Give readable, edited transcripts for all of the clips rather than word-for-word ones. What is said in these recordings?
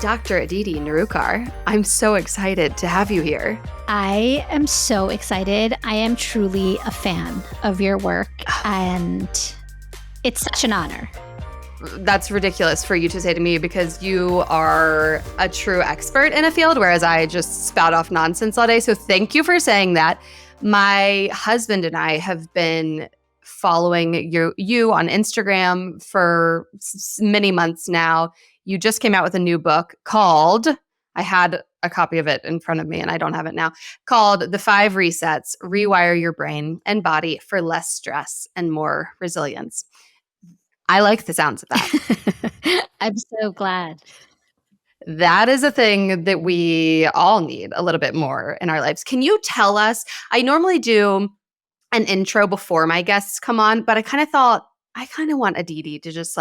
Dr. Aditi Nerurkar. I'm so excited to have you here. I am so excited. I am truly a fan of your work, and it's such an honor. That's ridiculous for you to say to me because you are a true expert in a field, whereas I just spout off nonsense all day. So thank you for saying that. My husband and I have been following you on Instagram for many months now. You just came out with a new book called, I had a copy of it in front of me and I don't have it now, called The 5 Resets, Rewire Your Brain and Body for Less Stress and More Resilience. I like the sounds of that. I'm so glad. That is a thing that we all need a little bit more in our lives. Can you tell us, I normally do an intro before my guests come on, but I kind of thought, I kind of want Aditi to just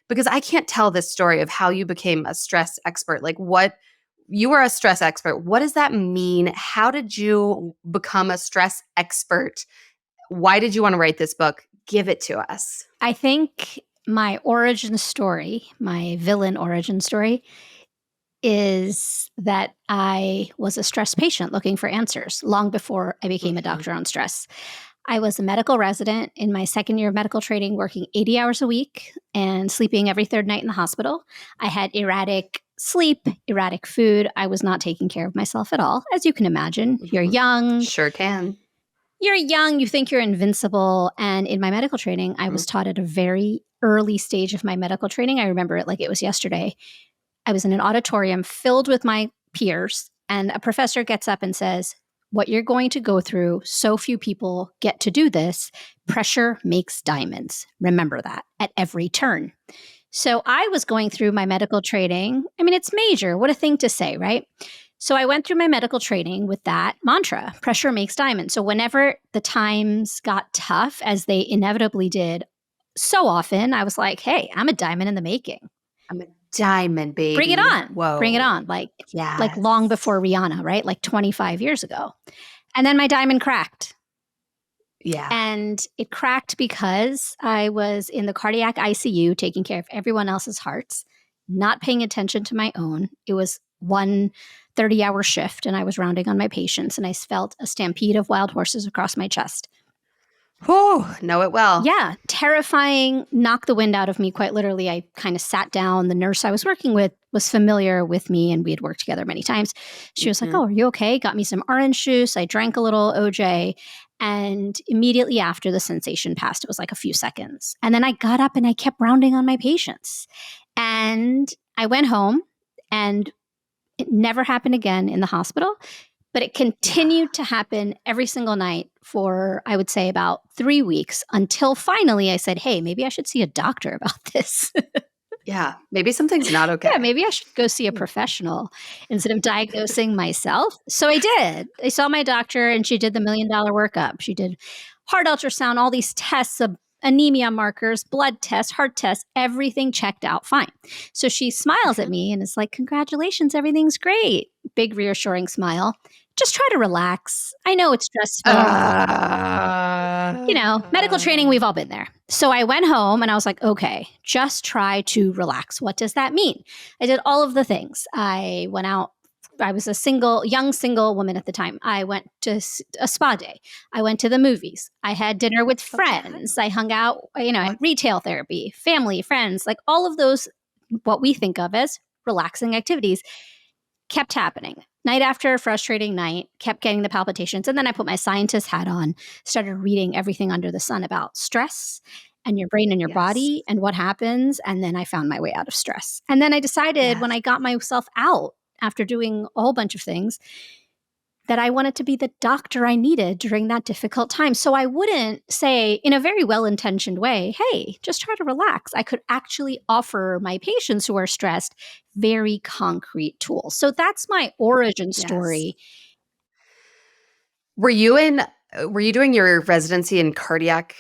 because I can't tell this story of how you became a stress expert. Like you were a stress expert. What does that mean? How did you become a stress expert? Why did you want to write this book? Give it to us. I think my origin story, my villain origin story, is that I was a stress patient looking for answers long before I became a doctor on stress. I was a medical resident in my second year of medical training, working 80 hours a week and sleeping every third night in the hospital. I had erratic sleep, erratic food. I was not taking care of myself at all. As you can imagine, you're young. Sure can. You're young, you think you're invincible. And in my medical training, I was taught at a very early stage of my medical training. I remember it like it was yesterday. I was in an auditorium filled with my peers, and a professor gets up and says, what you're going to go through, so few people get to do this. Pressure makes diamonds. Remember that at every turn. So I was going through my medical training. I mean, it's major. What a thing to say, right? So I went through my medical training with that mantra, pressure makes diamonds. So whenever the times got tough, as they inevitably did, so often I was like, hey, I'm a diamond in the making. I'm a diamond, baby. Bring it on. Whoa. Bring it on. Like Yes. long before Rihanna, right? Like 25 years ago. And then my diamond cracked. Yeah. And it cracked because I was in the cardiac ICU taking care of everyone else's hearts, not paying attention to my own. It was one 30-hour shift and I was rounding on my patients and I felt a stampede of wild horses across my chest. Oh, know it well. Yeah, terrifying, knocked the wind out of me, quite literally. I kind of sat down. The nurse I was working with was familiar with me and we had worked together many times. She was like, oh, are you okay? Got me some orange juice. I drank a little OJ. And immediately after, the sensation passed. It was like a few seconds. And then I got up and I kept rounding on my patients. And I went home and it never happened again in the hospital. But it continued to happen every single night for, I would say, about 3 weeks until finally I said, hey, maybe I should see a doctor about this. Yeah, maybe something's not okay. Yeah, maybe I should go see a professional instead of diagnosing myself. So I did. I saw my doctor and she did the $1 million workup. She did heart ultrasound, all these tests of anemia markers, blood tests, heart tests, everything checked out fine. So she smiles at me and is like, congratulations, everything's great. Big reassuring smile. Just try to relax. I know it's stressful. Medical training, we've all been there. So I went home and I was like, okay, just try to relax. What does that mean? I did all of the things. I went out. I was a young single woman at the time. I went to a spa day. I went to the movies. I had dinner with friends. I hung out, at retail therapy, family, friends, like all of those, what we think of as relaxing activities kept happening. Night after frustrating night, kept getting the palpitations. And then I put my scientist hat on, started reading everything under the sun about stress and your brain and your body and what happens. And then I found my way out of stress. And then I decided when I got myself out after doing a whole bunch of things that I wanted to be the doctor I needed during that difficult time. So I wouldn't say in a very well-intentioned way, hey, just try to relax. I could actually offer my patients who are stressed very concrete tools. So that's my origin story. Were you doing your residency in cardiac?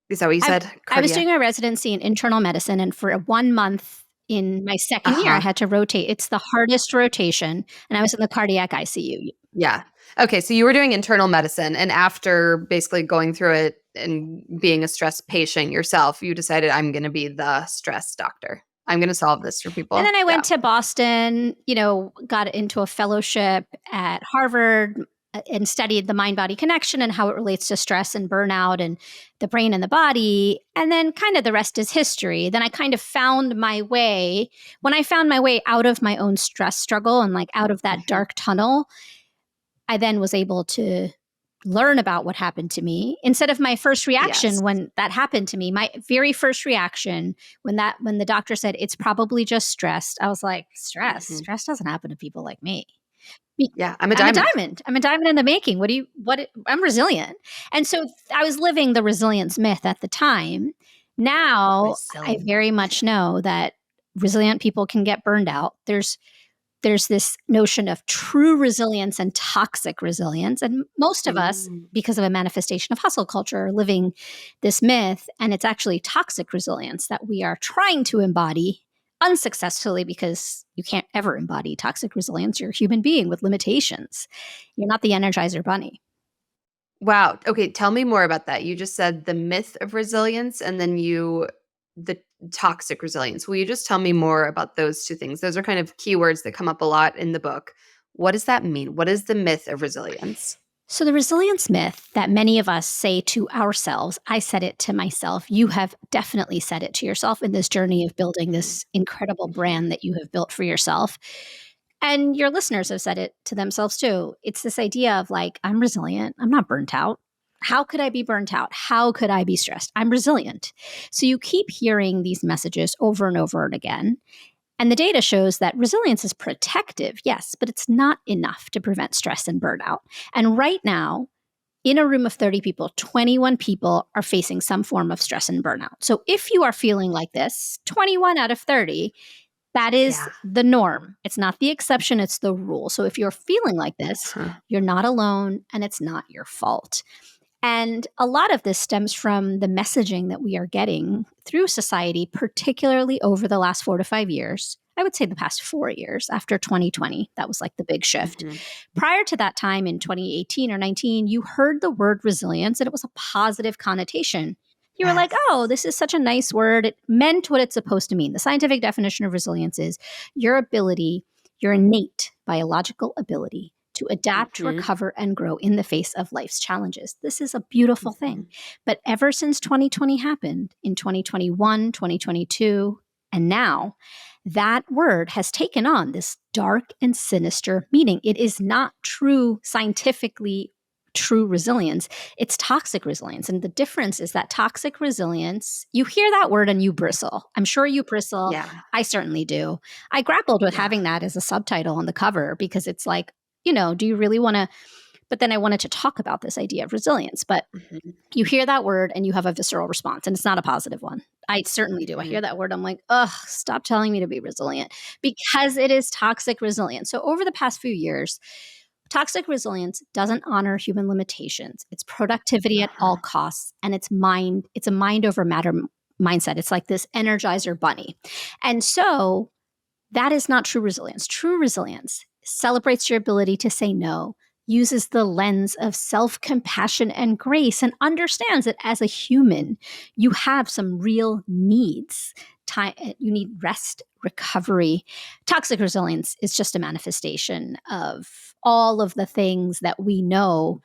Is that what you said? I was doing my residency in internal medicine, and for 1 month in my second year, I had to rotate. It's the hardest rotation, and I was in the cardiac ICU. Yeah. Okay. So you were doing internal medicine, and after basically going through it and being a stress patient yourself, you decided I'm going to be the stress doctor. I'm going to solve this for people. And then I Yeah. went to Boston, got into a fellowship at Harvard and studied the mind-body connection and how it relates to stress and burnout and the brain and the body. And then kind of the rest is history. Then I kind of found my way. When I found my way out of my own stress struggle and like out of that dark tunnel, I then was able to learn about what happened to me. Instead of my first reaction Yes. when that happened to me, my very first reaction when the doctor said it's probably just stress, I was like, stress doesn't happen to people like me. Yeah, I'm a diamond. I'm a diamond in the making. I'm resilient. And so I was living the resilience myth at the time. Now I very much know that resilient people can get burned out. There's this notion of true resilience and toxic resilience. And most of us, because of a manifestation of hustle culture, are living this myth. And it's actually toxic resilience that we are trying to embody unsuccessfully, because you can't ever embody toxic resilience. You're a human being with limitations. You're not the Energizer Bunny. Wow. Okay, tell me more about that. You just said the myth of resilience and then the toxic resilience. Will you just tell me more about those two things? Those are kind of keywords that come up a lot in the book. What does that mean? What is the myth of resilience? So, the resilience myth that many of us say to ourselves, I said it to myself. You have definitely said it to yourself in this journey of building this incredible brand that you have built for yourself. And your listeners have said it to themselves too. It's this idea of like, I'm resilient. I'm not burnt out. How could I be burnt out? How could I be stressed? I'm resilient. So you keep hearing these messages over and over and again. And the data shows that resilience is protective, yes, but it's not enough to prevent stress and burnout. And right now, in a room of 30 people, 21 people are facing some form of stress and burnout. So if you are feeling like this, 21 out of 30, that is the norm. It's not the exception, it's the rule. So if you're feeling like this, you're not alone and it's not your fault. And a lot of this stems from the messaging that we are getting through society, particularly over the last 4 to 5 years. I would say the past 4 years after 2020. That was like the big shift. Prior to that time in 2018 or 19, you heard the word resilience and it was a positive connotation. You were like, oh, this is such a nice word. It meant what it's supposed to mean. The scientific definition of resilience is your ability, your innate biological ability to adapt, recover, and grow in the face of life's challenges. This is a beautiful thing. But ever since 2020 happened, in 2021, 2022, and now, that word has taken on this dark and sinister meaning. It is not true, scientifically true resilience. It's toxic resilience. And the difference is that toxic resilience, you hear that word and you bristle. I'm sure you bristle. Yeah. I certainly do. I grappled with having that as a subtitle on the cover because it's like, do you really want to? But then I wanted to talk about this idea of resilience. But you hear that word and you have a visceral response, and it's not a positive one. I certainly do. I hear that word. I'm like, ugh, stop telling me to be resilient, because it is toxic resilience. So over the past few years, toxic resilience doesn't honor human limitations. It's productivity at all costs, and it's a mind over matter mindset. It's like this Energizer Bunny. And so that is not true resilience. True resilience celebrates your ability to say no, uses the lens of self-compassion and grace, and understands that as a human, you have some real needs. You need rest, recovery. Toxic resilience is just a manifestation of all of the things that we know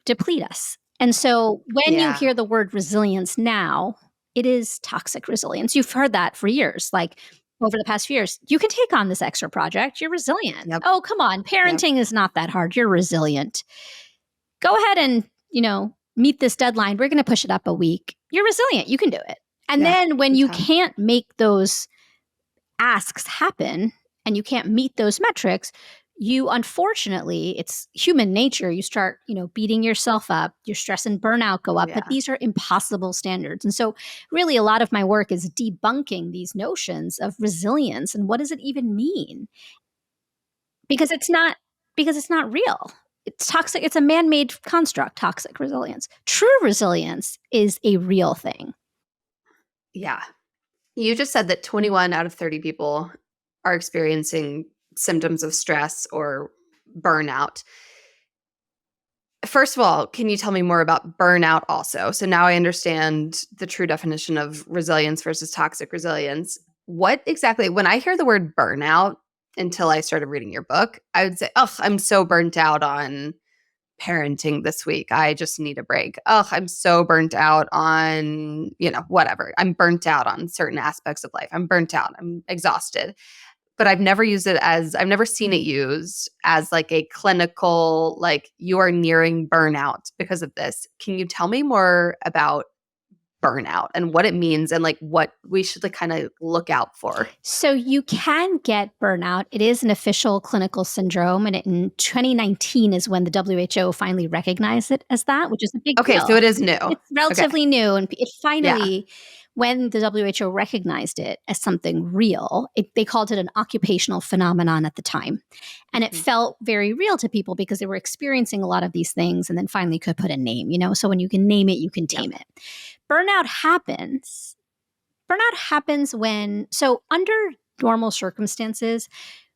deplete us. And so when you hear the word resilience now, it is toxic resilience. You've heard that for years. Like, over the past few years, you can take on this extra project. You're resilient. Oh, come on. Parenting is not that hard. You're resilient. Go ahead and, meet this deadline. We're going to push it up a week. You're resilient. You can do it. And then when you can't make those asks happen and you can't meet those metrics, you, unfortunately, it's human nature. You start, beating yourself up. Your stress and burnout go up. But these are impossible standards. And so really a lot of my work is debunking these notions of resilience and what does it even mean? Because it's not real. It's toxic. It's a man-made construct, toxic resilience. True resilience is a real thing. Yeah. You just said that 21 out of 30 people are experiencing symptoms of stress or burnout. First of all, can you tell me more about burnout also? So now I understand the true definition of resilience versus toxic resilience. what exactly, when I hear the word burnout, until I started reading your book, I would say, oh, I'm so burnt out on parenting this week. I just need a break. Oh, I'm so burnt out on, whatever. I'm burnt out on certain aspects of life. I'm burnt out. I'm exhausted. But I've never seen it used as like a clinical, like you are nearing burnout because of this. Can you tell me more about burnout and what it means and like what we should like kind of look out for? So you can get burnout. It is an official clinical syndrome. And in 2019 is when the WHO finally recognized it as that, which is a big Okay, so deal. it is new. It's Okay. relatively new. And it Yeah. finally, when the WHO recognized it as something real, they called it an occupational phenomenon at the time. And it felt very real to people because they were experiencing a lot of these things and then finally could put a name, So when you can name it, you can tame it. Burnout happens so under normal circumstances,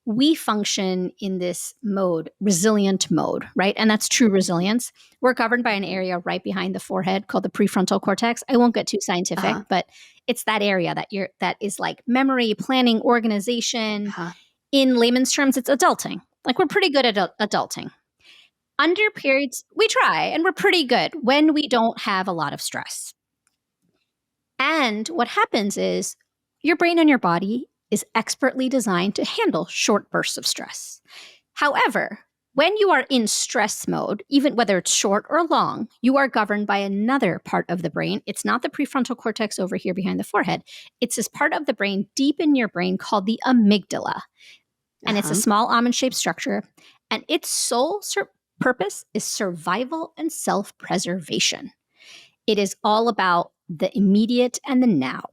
we function in this mode, resilient mode, right? And that's true resilience. We're governed by an area right behind the forehead called the prefrontal cortex. I won't get too scientific, but it's that area that is like memory, planning, organization. In layman's terms, it's adulting. Like we're pretty good at adulting. Under periods, we try, and we're pretty good when we don't have a lot of stress. And what happens is your brain and your body is expertly designed to handle short bursts of stress. However, when you are in stress mode, even whether it's short or long, you are governed by another part of the brain. It's not the prefrontal cortex over here behind the forehead. It's this part of the brain deep in your brain called the amygdala. And it's a small almond-shaped structure. And its sole purpose is survival and self-preservation. It is all about the immediate and the now.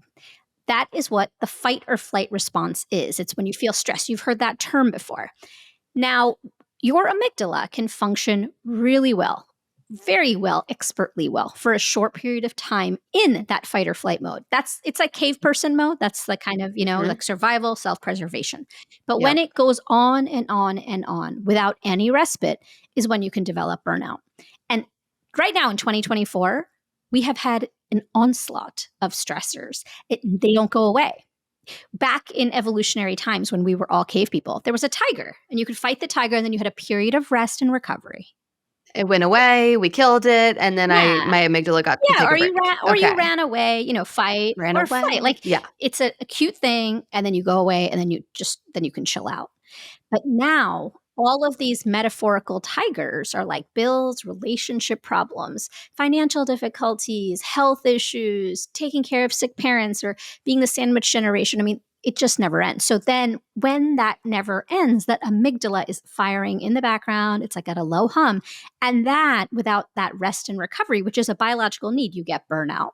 That is what the fight or flight response is. It's when you feel stressed. You've heard that term before. Now, your amygdala can function really well, very well, expertly well for a short period of time in that fight or flight mode. It's like cave person mode. That's the kind of, like survival, self-preservation. But when it goes on and on and on without any respite is when you can develop burnout. And right now in 2024, we have had an onslaught of stressors. They don't go away. Back in evolutionary times when we were all cave people, there was a tiger and you could fight the tiger and then you had a period of rest and recovery. It went away, we killed it, and then my amygdala got to take a break. You ran away, fight or flight. Like it's a cute thing and then you go away and then you can chill out. But now all of these metaphorical tigers are like bills, relationship problems, financial difficulties, health issues, taking care of sick parents, or being the sandwich generation. I mean, it just never ends. So then when that never ends, that amygdala is firing in the background. It's like at a low hum. And that, without that rest and recovery, which is a biological need, you get burnout.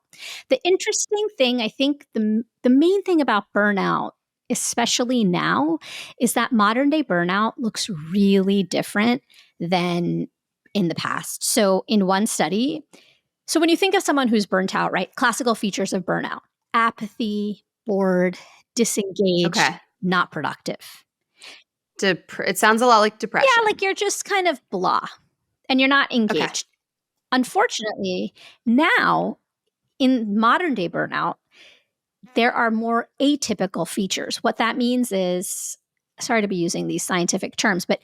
The interesting thing, I think the main thing about burnout, especially now, is that modern day burnout looks really different than in the past. So in one study, when you think of someone who's burnt out, right? Classical features of burnout: apathy, bored, disengaged, not productive. It sounds a lot like depression. Yeah, like you're just kind of blah and you're not engaged. Unfortunately, now in modern day burnout, there are more atypical features. What that means is, sorry to be using these scientific terms, but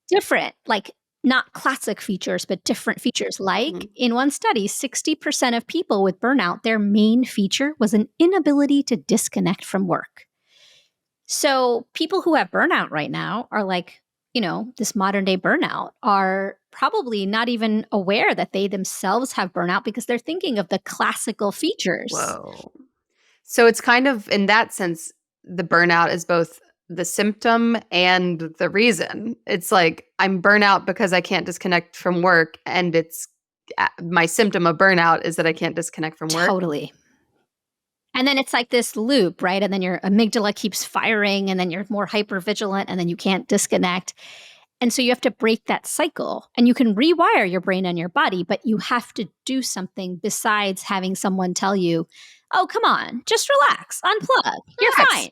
different, like not classic features, but different features. Like in one study, 60% of people with burnout, their main feature was an inability to disconnect from work. So people who have burnout right now are like, this modern day burnout, are probably not even aware that they themselves have burnout because they're thinking of the classical features. Whoa. So it's kind of, in that sense, the burnout is both the symptom and the reason. It's like I'm burnout because I can't disconnect from work, and it's my symptom of burnout is that I can't disconnect from work. Totally. And then it's like this loop, right? And then your amygdala keeps firing, and then you're more hypervigilant, and then you can't disconnect. And so you have to break that cycle, and you can rewire your brain and your body, but you have to do something besides having someone tell you, oh, come on, just relax, unplug, you're fine.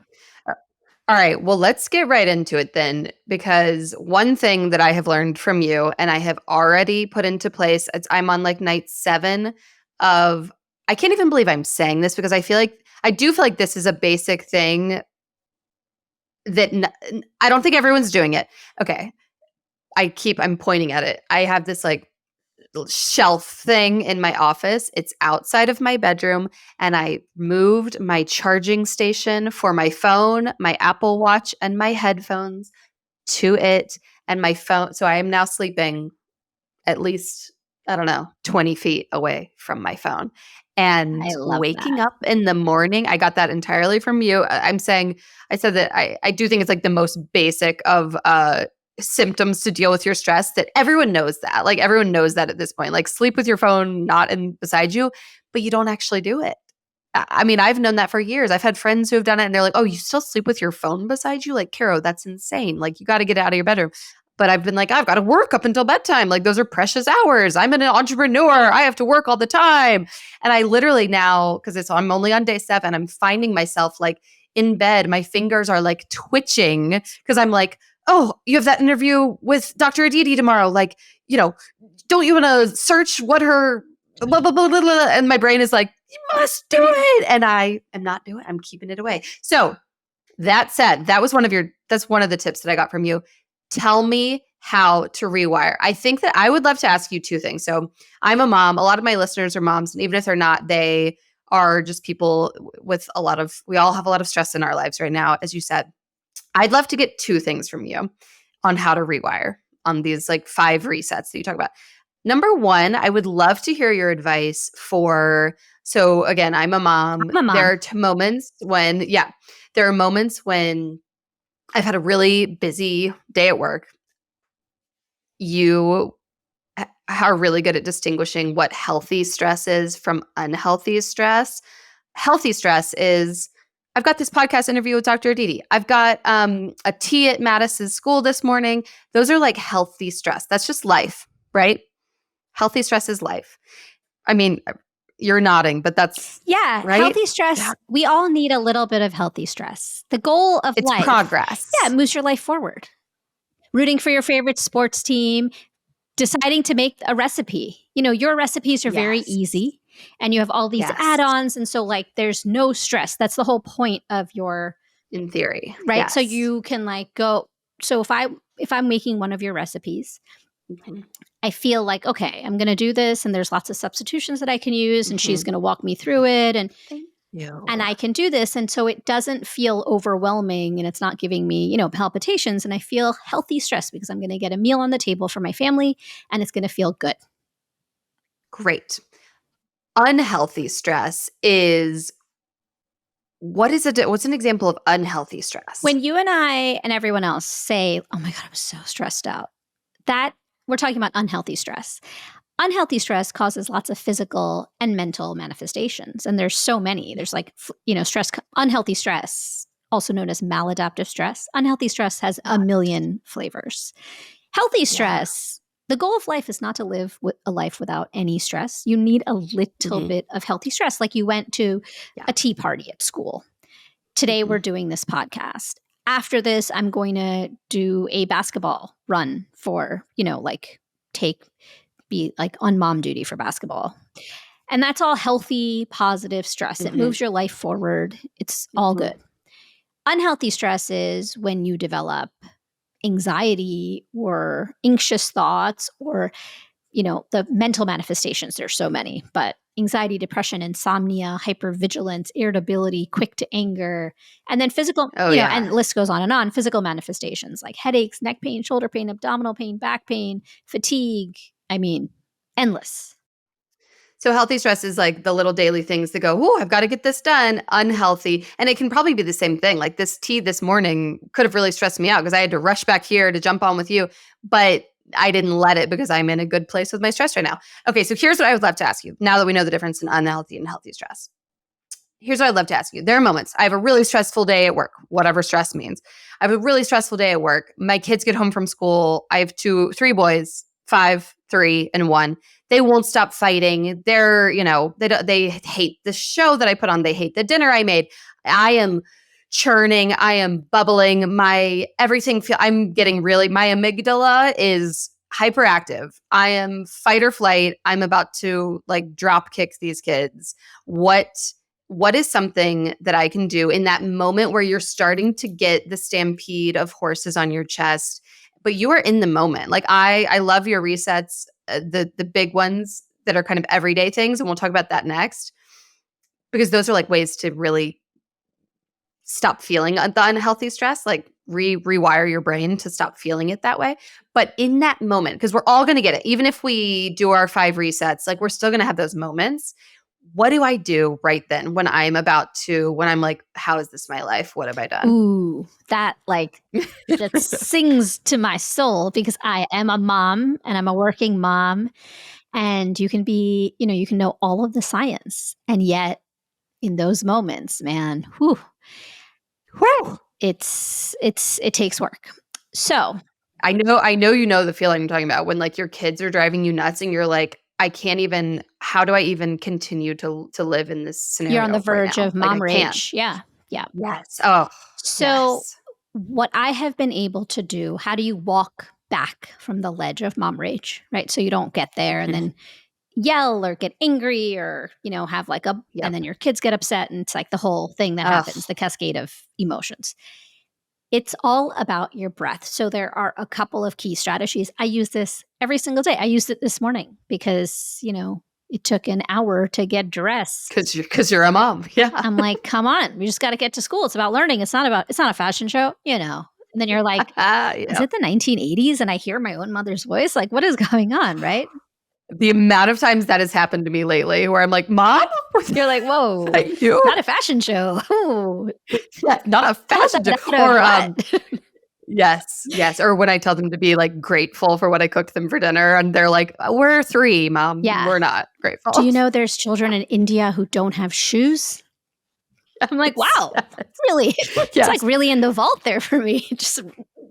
All right, well, let's get right into it then, because one thing that I have learned from you and I have already put into place, I'm on like night 7 of, I can't even believe I'm saying this because I feel like I do feel like this is a basic thing that I don't think everyone's doing it. Okay. I'm pointing at it. I have this like shelf thing in my office. It's outside of my bedroom, and I moved my charging station for my phone, my Apple Watch, and my headphones to it, and my phone. So I am now sleeping at least, I don't know, 20 feet away from my phone. And I love waking that. up in the morning, I got that entirely from you. I said that I do think it's like the most basic of symptoms to deal with your stress, that everyone knows that. Like everyone knows that at this point. Like sleep with your phone not beside you, but you don't actually do it. I mean, I've known that for years. I've had friends who have done it and they're like, oh, you still sleep with your phone beside you? Like, Caro, that's insane. Like, you got to get out of your bedroom. But I've been like, I've got to work up until bedtime. Like, those are precious hours. I'm an entrepreneur. I have to work all the time. And I literally now, because I'm only on day 7, I'm finding myself like in bed, my fingers are like twitching because I'm like, oh, you have that interview with Dr. Aditi tomorrow. Like, don't you want to search what her blah, blah, blah, blah, blah. And my brain is like, you must do it. And I am not doing it. I'm keeping it away. So that said, that's one of the tips that I got from you. Tell me how to rewire. I think that I would love to ask you 2 things. So I'm a mom. A lot of my listeners are moms. And even if they're not, they are just people with we all have a lot of stress in our lives right now, as you said. I'd love to get 2 things from you on how to rewire on these like 5 resets that you talk about. Number 1, I would love to hear your advice so again, I'm a mom. I'm a mom. There are moments when I've had a really busy day at work. You are really good at distinguishing what healthy stress is from unhealthy stress. Healthy stress is, I've got this podcast interview with Dr. Aditi. I've got a tea at Mattis's school this morning. Those are like healthy stress. That's just life, right? Healthy stress is life. I mean, you're nodding, but that's right? Healthy stress. Yeah. We all need a little bit of healthy stress. The goal of it's life. Progress. Yeah, it moves your life forward. Rooting for your favorite sports team, deciding to make a recipe. Your recipes are very easy and you have all these add-ons. And so like there's no stress. That's the whole point of in theory. Right. Yes. So you can like go. So if I'm making one of your recipes, I feel like, okay, I'm going to do this and there's lots of substitutions that I can use and she's going to walk me through it and I can do this. And so it doesn't feel overwhelming and it's not giving me, palpitations, and I feel healthy stress because I'm going to get a meal on the table for my family and it's going to feel good. Great. Unhealthy stress is, what's an example of unhealthy stress? When you and I and everyone else say, oh my God, I'm so stressed out, that we're talking about unhealthy stress. Unhealthy stress causes lots of physical and mental manifestations. And there's so many. There's like, stress, unhealthy stress, also known as maladaptive stress. Unhealthy stress has a million flavors. Healthy stress, the goal of life is not to live a life without any stress. You need a little bit of healthy stress. Like you went to a tea party at school. Today we're doing this podcast. After this, I'm going to do a basketball run for, be like on mom duty for basketball. And that's all healthy, positive stress. It moves your life forward. It's all good. Unhealthy stress is when you develop anxiety or anxious thoughts or, the mental manifestations. There's so many, but anxiety, depression, insomnia, hypervigilance, irritability, quick to anger, and then physical, and the list goes on, physical manifestations like headaches, neck pain, shoulder pain, abdominal pain, back pain, fatigue. I mean, endless. So healthy stress is like the little daily things that go, oh, I've got to get this done. Unhealthy. And it can probably be the same thing. Like this tea this morning could have really stressed me out because I had to rush back here to jump on with you. But I didn't let it because I'm in a good place with my stress right now. Okay, so here's what I would love to ask you now that we know the difference in unhealthy and healthy stress. Here's what I'd love to ask you. There are moments. I have a really stressful day at work, whatever stress means. I have a really stressful day at work. My kids get home from school. I have 3 boys, 5, 3, and 1. They won't stop fighting. They're, they hate the show that I put on. They hate the dinner I made. I am churning. I am bubbling. My amygdala is hyperactive. I am fight or flight. I'm about to like drop kick these kids. What what is something that I can do in that moment where you're starting to get the stampede of horses on your chest, but you are in the moment? Like I love your resets, the big ones that are kind of everyday things, and we'll talk about that next because those are like ways to really stop feeling the unhealthy stress, like rewire your brain to stop feeling it that way. But in that moment, because we're all going to get it, even if we do our 5 resets, like we're still going to have those moments. What do I do right then when I'm like, how is this my life? What have I done? Ooh, that sings to my soul because I am a mom and I'm a working mom. And you can be, you can know all of the science. And yet in those moments, man, Whew. it takes work. So I know you know the feeling I'm talking about when like your kids are driving you nuts and you're like, how do I even continue to live in this scenario you're on the right verge now? of Like I mom can't. rage. Yeah. Yeah. Yes. Oh, So yes. what I have been able to do, how do you walk back from the ledge of mom rage, right? So you don't get there and then yell or get angry or, have like and Yep. then your kids get upset and it's like the whole thing that Ugh. happens, the cascade of emotions. It's all about your breath. So there are a couple of key strategies. I use this every single day. I used it this morning because, it took an hour to get dressed. Because you're a mom. Yeah. I'm like, come on, we just got to get to school. It's about learning. It's not a fashion show, And then you're like, is Yeah. it the 1980s? And I hear my own mother's voice. Like, what is going on? Right. The amount of times that has happened to me lately where I'm like, Mom? You're like, whoa, You? not a fashion show. Ooh, Yeah, not a pull fashion that show. out of Or what? yes. Or when I tell them to be like grateful for what I cooked them for dinner and they're like, we're 3, Mom. Yeah. We're not grateful. Do you know there's children in India who don't have shoes? I'm like, wow, really? It's Yes. like really in the vault there for me. Just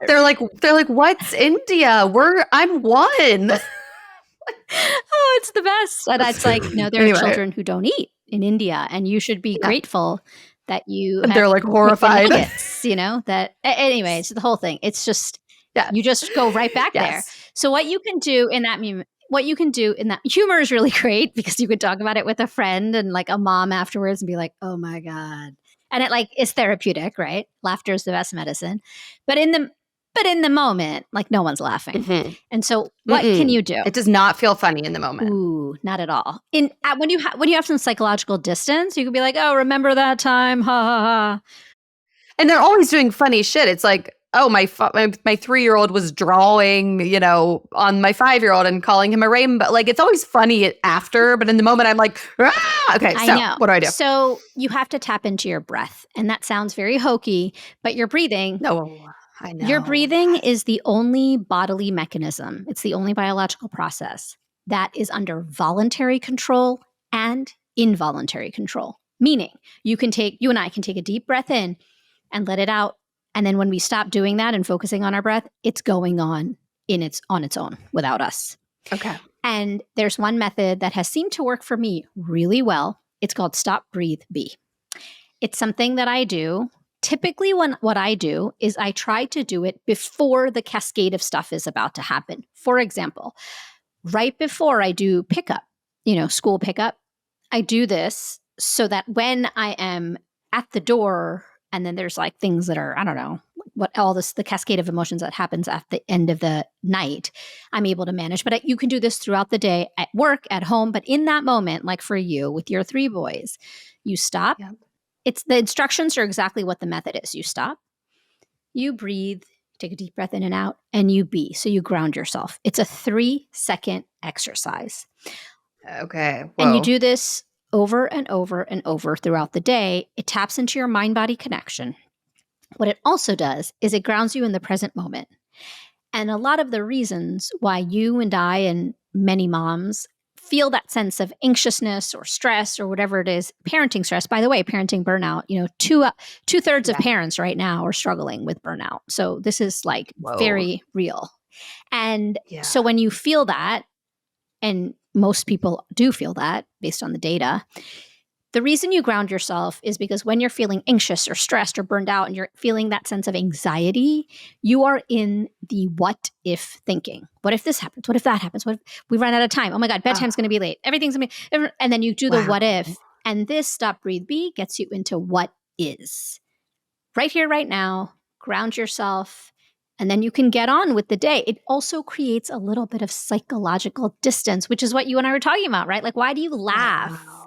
They're like, what's India? I'm 1. oh, it's the best. And it's like, no, there are Anyway. children who don't eat in India, and you should be grateful that you And have they're like chicken horrified. nuggets, that anyway, it's the whole thing. It's just you just go right back there. So what you can do in that humor is really great because you could talk about it with a friend and like a mom afterwards and be like, oh my God. And it like is therapeutic, right? Laughter is the best medicine. But in the moment, like no one's laughing. Mm-hmm. And so what can you do? It does not feel funny in the moment. Ooh, not at all. When you have some psychological distance, you could be like, "Oh, remember that time?" Ha ha ha. And they're always doing funny shit. It's like, oh, my 3-year-old was drawing, on my 5-year-old and calling him a rainbow. Like it's always funny after, but in the moment I'm like, ah! Okay, so what do I do? So you have to tap into your breath, and that sounds very hokey, but your breathing. No, I know. Your breathing is the only bodily mechanism. It's the only biological process that is under voluntary control and involuntary control. Meaning, you and I can take a deep breath in and let it out. And then when we stop doing that and focusing on our breath, it's going on on its own without us. Okay. And there's one method that has seemed to work for me really well. It's called Stop, Breathe, Be. It's something that I do. Typically, what I do is I try to do it before the cascade of stuff is about to happen. For example, right before I do pickup, school pickup, I do this so that when I am at the door and then there's like things that are, I don't know, the cascade of emotions that happens at the end of the night, I'm able to manage. But you can do this throughout the day at work, at home. But in that moment, like for you with your 3 boys, you stop. Yep. The instructions are exactly what the method is. You stop, you breathe, take a deep breath in and out, and you be. So you ground yourself. It's a 3-second exercise. Okay. Whoa. And you do this over and over and over throughout the day. It taps into your mind-body connection. What it also does is it grounds you in the present moment. And a lot of the reasons why you and I and many moms feel that sense of anxiousness or stress or whatever it is, parenting stress. By the way, parenting burnout, 2/3 of parents right now are struggling with burnout. So this is like very real. And so when you feel that, and most people do feel that based on the data, the reason you ground yourself is because when you're feeling anxious or stressed or burned out and you're feeling that sense of anxiety, you are in the what if thinking. What if this happens? What if that happens? What if we run out of time? Oh my God, bedtime's going to be late. Everything's going to be, and then you do the what if And this stop, breathe, be gets you into what is. Right here, right now, ground yourself, and then you can get on with the day. It also creates a little bit of psychological distance, which is what you and I were talking about, right? Like, why do you laugh? Wow.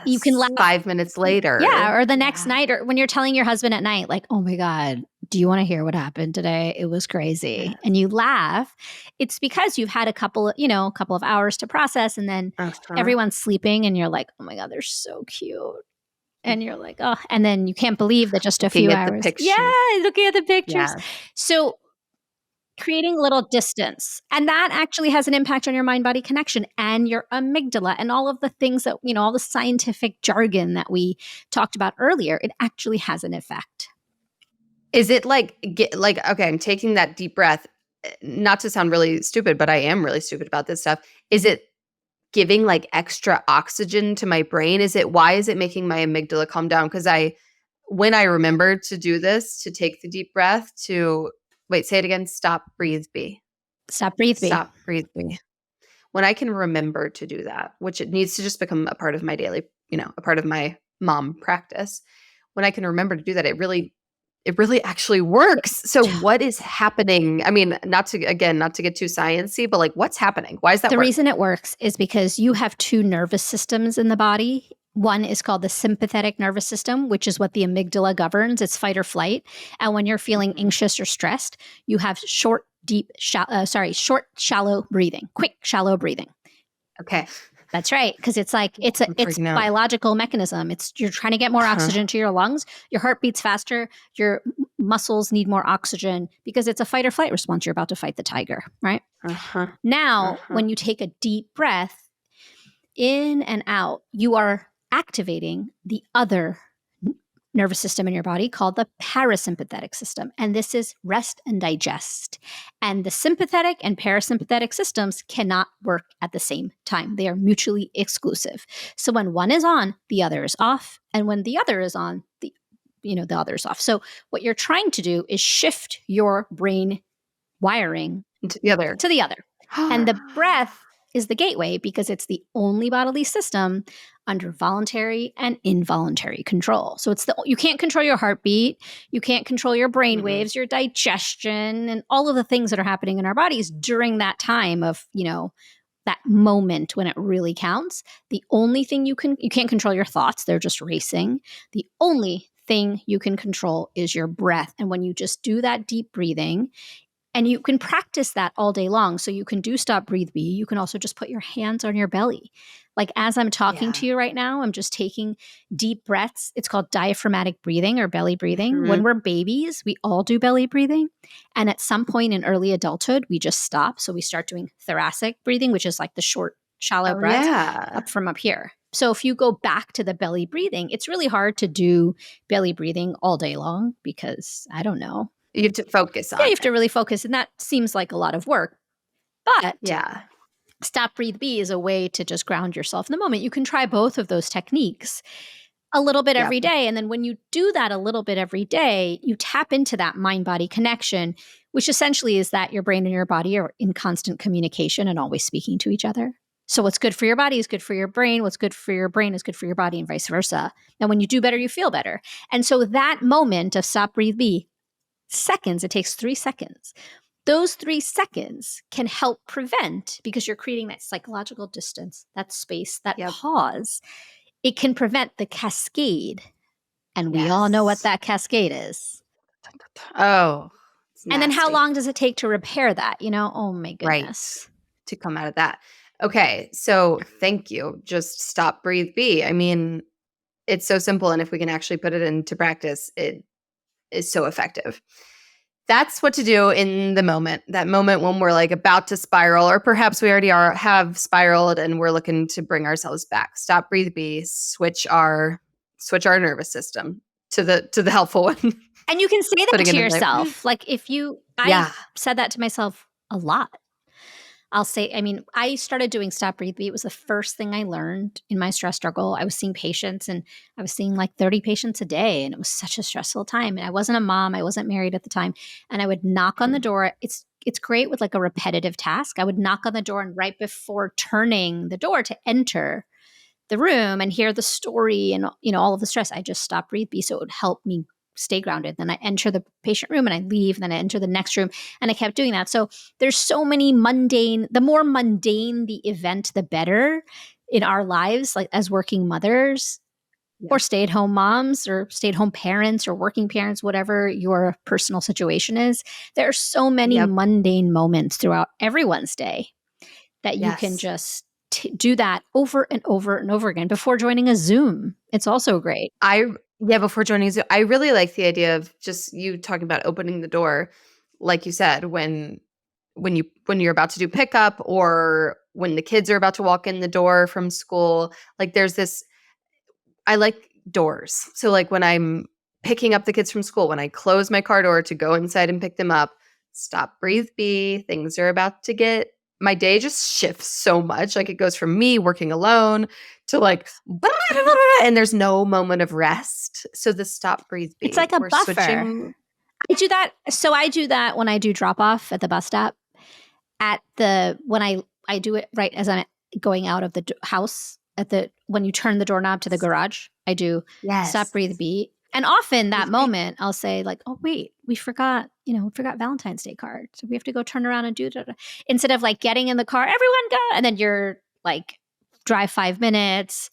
You can Yes. laugh 5 minutes later. or the next night, or when you're telling your husband at night, like, oh my God, do you want to hear what happened today? It was crazy. Yes. And you laugh. It's because you've had a couple of hours to process, and then Uh-huh. everyone's sleeping and you're like, oh my God, they're so cute. And you're like, oh, and then you can't believe that just a Looking few at the hours. Yeah, pictures. looking at the pictures. Yes. So creating a little distance. And that actually has an impact on your mind body connection and your amygdala and all of the things that, all the scientific jargon that we talked about earlier. It actually has an effect. Is it like okay, I'm taking that deep breath, not to sound really stupid, but I am really stupid about this stuff. Is it giving like extra oxygen to my brain? Why is it making my amygdala calm down? Because when I remember to do this, to take the deep breath, wait, say it again, stop, breathe, be. Stop, breathe, be. Stop, breathe, be. When I can remember to do that, which it needs to just become a part of my daily, a part of my mom practice. When I can remember to do that, it really actually works. So what is happening? I mean, not to get too sciencey, but like what's happening? Why is that The work? reason it works is because you have two nervous systems in the body. One is called the sympathetic nervous system, which is what the amygdala governs. It's fight or flight. And when you're feeling anxious or stressed, you have short, shallow breathing, quick, shallow breathing. Okay. That's right. Because it's biological mechanism. You're trying to get more oxygen to your lungs. Your heart beats faster. Your muscles need more oxygen because it's a fight or flight response. You're about to fight the tiger, right? Now, when you take a deep breath in and out, you are activating the other nervous system in your body called the parasympathetic system. And this is rest and digest. And the sympathetic and parasympathetic systems cannot work at the same time. They are mutually exclusive. So when one is on, the other is off. And when the other is on, the other is off. So what you're trying to do is shift your brain wiring To the other. And the breath is the gateway because it's the only bodily system under voluntary and involuntary control. So you can't control your heartbeat, you can't control your brain waves, your digestion, and all of the things that are happening in our bodies during that time of, that moment when it really counts. The only thing you can't control your thoughts, they're just racing. The only thing you can control is your breath. And when you just do that deep breathing, and you can practice that all day long. So you can do stop, breathe, be. You can also just put your hands on your belly. Like as I'm talking to you right now, I'm just taking deep breaths. It's called diaphragmatic breathing or belly breathing. When we're babies, we all do belly breathing. And at some point in early adulthood, we just stop. So we start doing thoracic breathing, which is like the short, shallow breaths up from up here. So if you go back to the belly breathing, it's really hard to do belly breathing all day long because I don't know. You have to focus on you have to really focus. And that seems like a lot of work. But stop, breathe, be is a way to just ground yourself in the moment. You can try both of those techniques a little bit every day. And then when you do that a little bit every day, you tap into that mind-body connection, which essentially is that your brain and your body are in constant communication and always speaking to each other. So what's good for your body is good for your brain. What's good for your brain is good for your body and vice versa. And when you do better, you feel better. And so that moment of stop, breathe, be, seconds, it takes 3 seconds. Those 3 seconds can help prevent, because you're creating that psychological distance, that space, that pause. It can prevent the cascade. And we all know what that cascade is. Oh. And then how long does it take to repair that? Oh my goodness. Right. To come out of that. Okay. So thank you. Just stop, breathe, be. I mean, it's so simple. And if we can actually put it into practice, it is so effective. That's what to do in the moment. That moment when we're like about to spiral, or perhaps we already have spiraled and we're looking to bring ourselves back. Stop, breathe, be, switch our nervous system to the helpful one. And you can say that to yourself. Like I said that to myself a lot. I started doing stop, breathe, be. It was the first thing I learned in my stress struggle. I was seeing patients and I was seeing like 30 patients a day. And it was such a stressful time. And I wasn't a mom. I wasn't married at the time. And I would knock on the door. It's great with like a repetitive task. I would knock on the door, and right before turning the door to enter the room and hear the story and, all of the stress, I just stop, breathe, be. So it would help me stay grounded. Then I enter the patient room and I leave, and then I enter the next room, and I kept doing that. So there's so many the more mundane the event, the better in our lives, like as working mothers or stay-at-home moms or stay-at-home parents or working parents, whatever your personal situation is. There are so many mundane moments throughout everyone's day that you can just do that over and over and over again before joining a Zoom. It's also great. Before joining Zoom, I really like the idea of just you talking about opening the door, like you said, when you're about to do pickup or when the kids are about to walk in the door from school. Like there's this, I like doors. So like when I'm picking up the kids from school, when I close my car door to go inside and pick them up, stop, breathe, be, things are about to get, my day just shifts so much. Like it goes from me working alone to like, and there's no moment of rest. So the stop, breathe, be. It's like a buffer. I do that. So I do that when I do drop off at the bus stop. When I do it right as I'm going out of the house when you turn the doorknob to the garage, I do stop, breathe, be. And often that moment I'll say like, oh wait, we forgot Valentine's Day card. So we have to go turn around and do that. Instead of like getting in the car, everyone go. And then you're like, drive 5 minutes.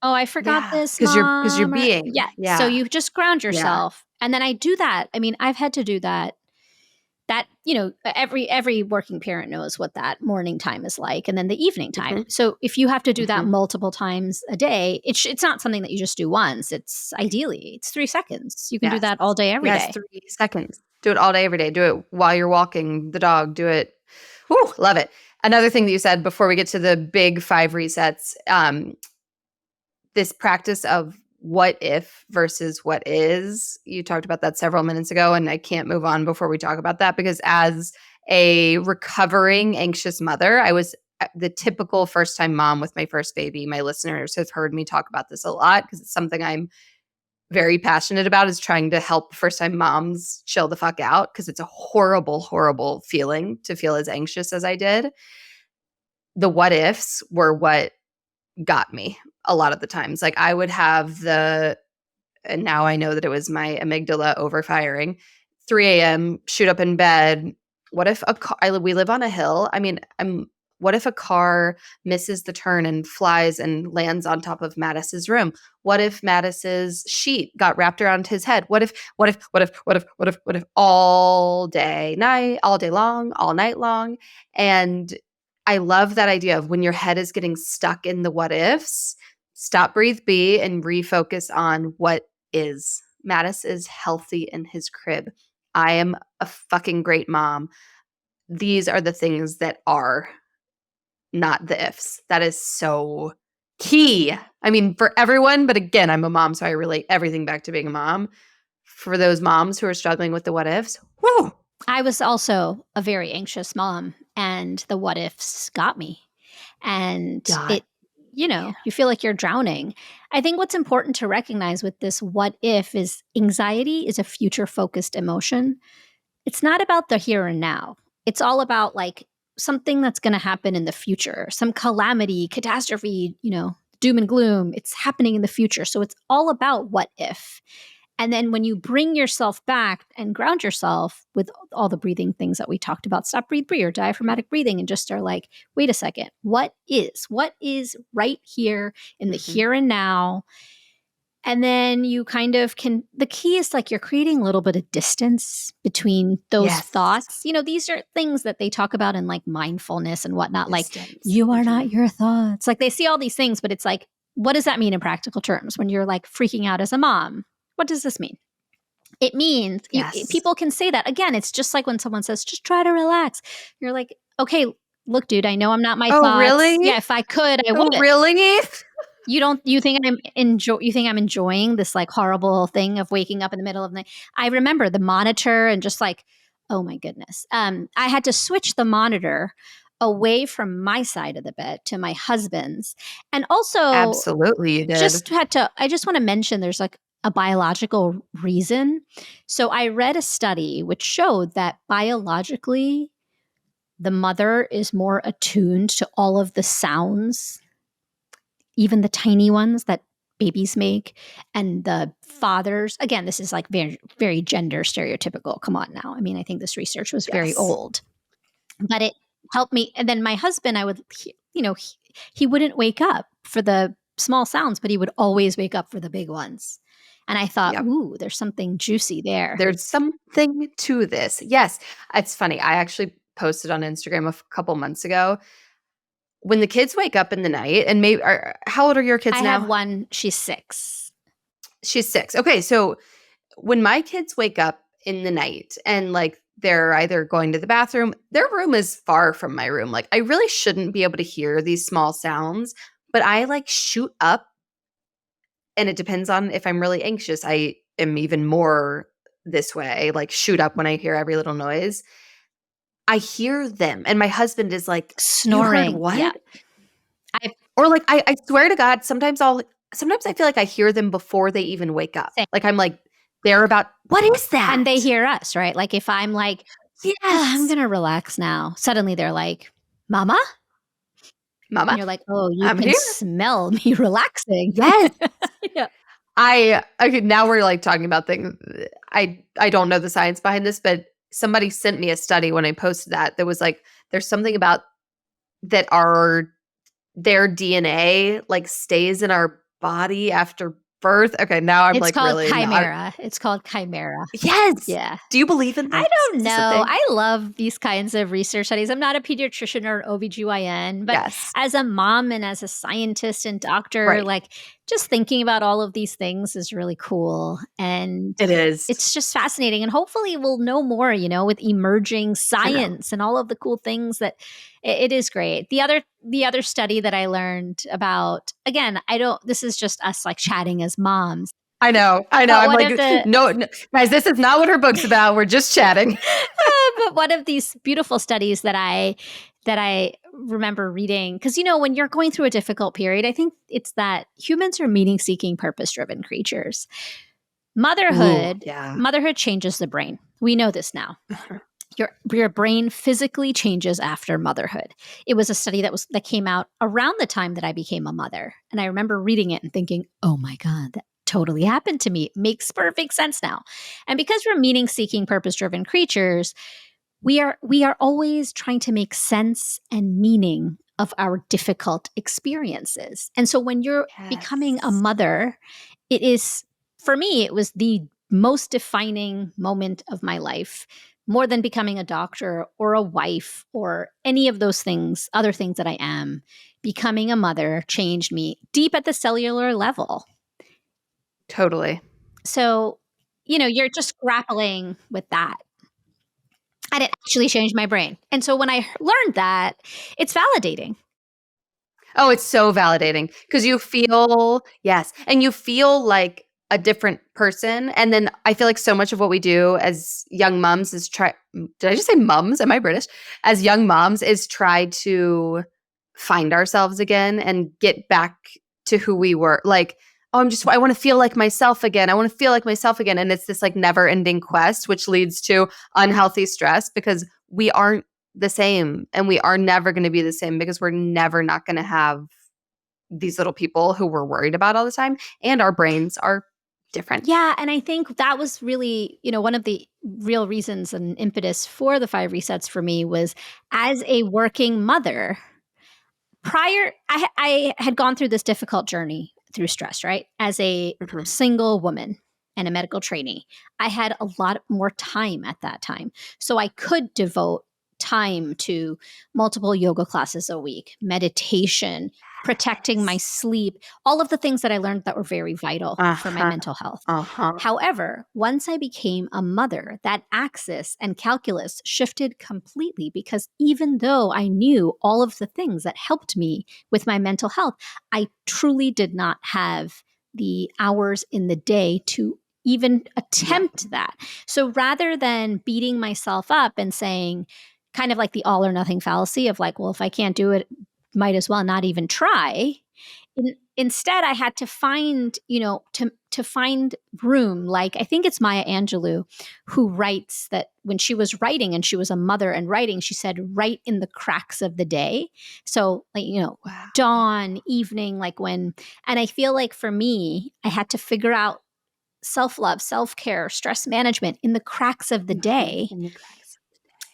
Oh, I forgot this. Because you're being. So you just ground yourself. And then I do that. I mean, I've had to do that. Every working parent knows what that morning time is like, and then the evening time. So if you have to do that multiple times a day, it's not something that you just do once. It's 3 seconds. You can do that all day, every day. 3 seconds. Do it all day, every day. Do it while you're walking the dog. Do it. Woo, love it. Another thing that you said before we get to the big 5 resets, this practice of what if versus what is. You talked about that several minutes ago, and I can't move on before we talk about that, because as a recovering anxious mother, I was the typical first-time mom with my first baby. My listeners have heard me talk about this a lot because it's something I'm very passionate about, is trying to help first-time moms chill the fuck out, because it's a horrible, horrible feeling to feel as anxious as I did. The what ifs were what got me a lot of the times. Like I would have and now I know that it was my amygdala overfiring, 3 a.m., shoot up in bed. What if we live on a hill? I mean, what if a car misses the turn and flies and lands on top of Mattis's room? What if Mattis's sheet got wrapped around his head? What if all day long, all night long? And I love that idea of when your head is getting stuck in the what ifs, stop, breathe, be, and refocus on what is. Mattis is healthy in his crib. I am a fucking great mom. These are the things that are, not the ifs. That is so key. I mean, for everyone, but again, I'm a mom, so I relate everything back to being a mom. For those moms who are struggling with the what ifs, whoo! I was also a very anxious mom, and the what ifs got me. And you feel like you're drowning. I think what's important to recognize with this what if is anxiety is a future focused emotion. It's not about the here and now. It's all about like something that's going to happen in the future, some calamity, catastrophe, doom and gloom. It's happening in the future. So it's all about what if. And then when you bring yourself back and ground yourself with all the breathing things that we talked about, stop, breathe, breathe, or diaphragmatic breathing, and just are like, wait a second, what is right here in the here and now? And then you kind of the key is like you're creating a little bit of distance between those thoughts. These are things that they talk about in like mindfulness and whatnot, distance. Like you are not your thoughts. Like they see all these things, but it's like, what does that mean in practical terms when you're like freaking out as a mom? What does this mean? It means people can say that. Again, it's just like when someone says, just try to relax. You're like, okay, look, dude, I know I'm not my thoughts. Oh, really? Yeah, if I could, I would. Oh, really? You think I'm enjoying this like horrible thing of waking up in the middle of the night? I remember the monitor and just like, oh my goodness. I had to switch the monitor away from my side of the bed to my husband's. And also absolutely you did. I just want to mention there's like a biological reason. So I read a study which showed that biologically the mother is more attuned to all of the sounds even the tiny ones that babies make, and the fathers. Again, this is like very, very gender stereotypical. Come on now. I mean, I think this research was very Yes. old, but it helped me. And then my husband, he wouldn't wake up for the small sounds, but he would always wake up for the big ones. And I thought, Yep. ooh, there's something juicy there. There's something to this. Yes. It's funny. I actually posted on Instagram a couple months ago. When the kids wake up in the night, and maybe how old are your kids I now? have one, she's 6. She's 6. Okay, so when my kids wake up in the night and like they're either going to the bathroom, their room is far from my room. Like I really shouldn't be able to hear these small sounds, but I like shoot up, and it depends on if I'm really anxious. I am even more this way, like shoot up when I hear every little noise. I hear them, and my husband is like, "You heard Snoring. what?" Yeah. Or like I swear to God, sometimes I feel like I hear them before they even wake up. Same. Like I'm like, they're about, what is that? And they hear us, right? Like if I'm like, Yes. I'm going to relax now. Suddenly they're like, Mama? Mama, And you're like, oh, you I'm can here. smell me relaxing. Yes. Yeah. Okay, now we're like talking about things. I don't know the science behind this, but somebody sent me a study when I posted that was like, there's something about that their DNA like stays in our body after birth. Okay, now I'm It's like called really chimera. It's called chimera. Yes. Yeah. Do you believe in this? I don't Is this a know. thing? I love these kinds of research studies. I'm not a pediatrician or OBGYN, but Yes. as a mom and as a scientist and doctor, Right. like just thinking about all of these things is really cool. And It is. it's just fascinating. And hopefully we'll know more, with emerging science and all of the cool things that it is great. The other study that I learned about, again, this is just us like chatting as moms. I know. But I'm one like, of the- no, guys, this is not what her book's about. We're just chatting. but one of these beautiful studies that I remember reading, because when you're going through a difficult period, I think it's that humans are meaning-seeking, purpose-driven creatures. Motherhood changes the brain. We know this now. Your brain physically changes after motherhood. It was a study that came out around the time that I became a mother, and I remember reading it and thinking, "Oh my God, that totally happened to me. It makes perfect sense now." And because we're meaning-seeking, purpose-driven creatures, we are always trying to make sense and meaning of our difficult experiences. And so when you're becoming a mother, for me, it was the most defining moment of my life, more than becoming a doctor or a wife or any of those things, other things that I am. Becoming a mother changed me deep at the cellular level. Totally. So, you're just grappling with that. And it actually changed my brain. And so when I learned that, it's validating. Oh, it's so validating because you feel, yes, and you feel like a different person. And then I feel like so much of what we do as young moms is did I just say mums? Am I British? As young moms is try to find ourselves again and get back to who we were. Like, oh, I want to feel like myself again. I want to feel like myself again. And it's this like never ending quest, which leads to unhealthy stress because we aren't the same, and we are never going to be the same because we're never not going to have these little people who we're worried about all the time, and our brains are different. Yeah, and I think that was really, one of the real reasons and impetus for the 5 resets for me was as a working mother. Prior, I had gone through this difficult journey through stress, right? As a single woman and a medical trainee, I had a lot more time at that time. So I could devote time to multiple yoga classes a week, meditation, protecting my sleep, all of the things that I learned that were very vital for my mental health. However, once I became a mother, that axis and calculus shifted completely because even though I knew all of the things that helped me with my mental health, I truly did not have the hours in the day to even attempt that. So rather than beating myself up and saying, kind of like the all or nothing fallacy of like, well, if I can't do it, might as well not even try. instead I had to find, to find room. Like, I think it's Maya Angelou who writes that when she was writing and she was a mother and writing, she said, write in the cracks of the day. So like, Wow. dawn, evening, like when, and I feel like for me, I had to figure out self-love, self-care, stress management in the cracks of the day. In the cracks.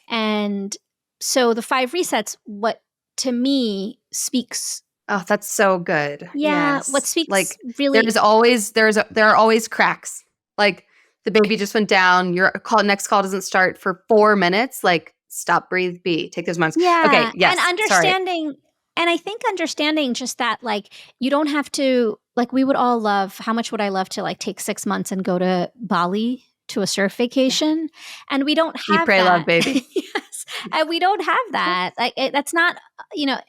And so the 5 resets, what to me speaks. Oh, that's so good. Yeah. Yes. What speaks like really. there are always cracks. Like the baby just went down. Your next call doesn't start for 4 minutes. Like stop, breathe, be. Take those moments. Yeah. Okay. Yes. And understanding. And I think understanding just that, like, you don't have to, like, we would all love, how much would I love to like take 6 months and go to Bali to a surf vacation? And we don't Eat, have pray, that. love, baby. Yes. And we don't have that. Like, that's not,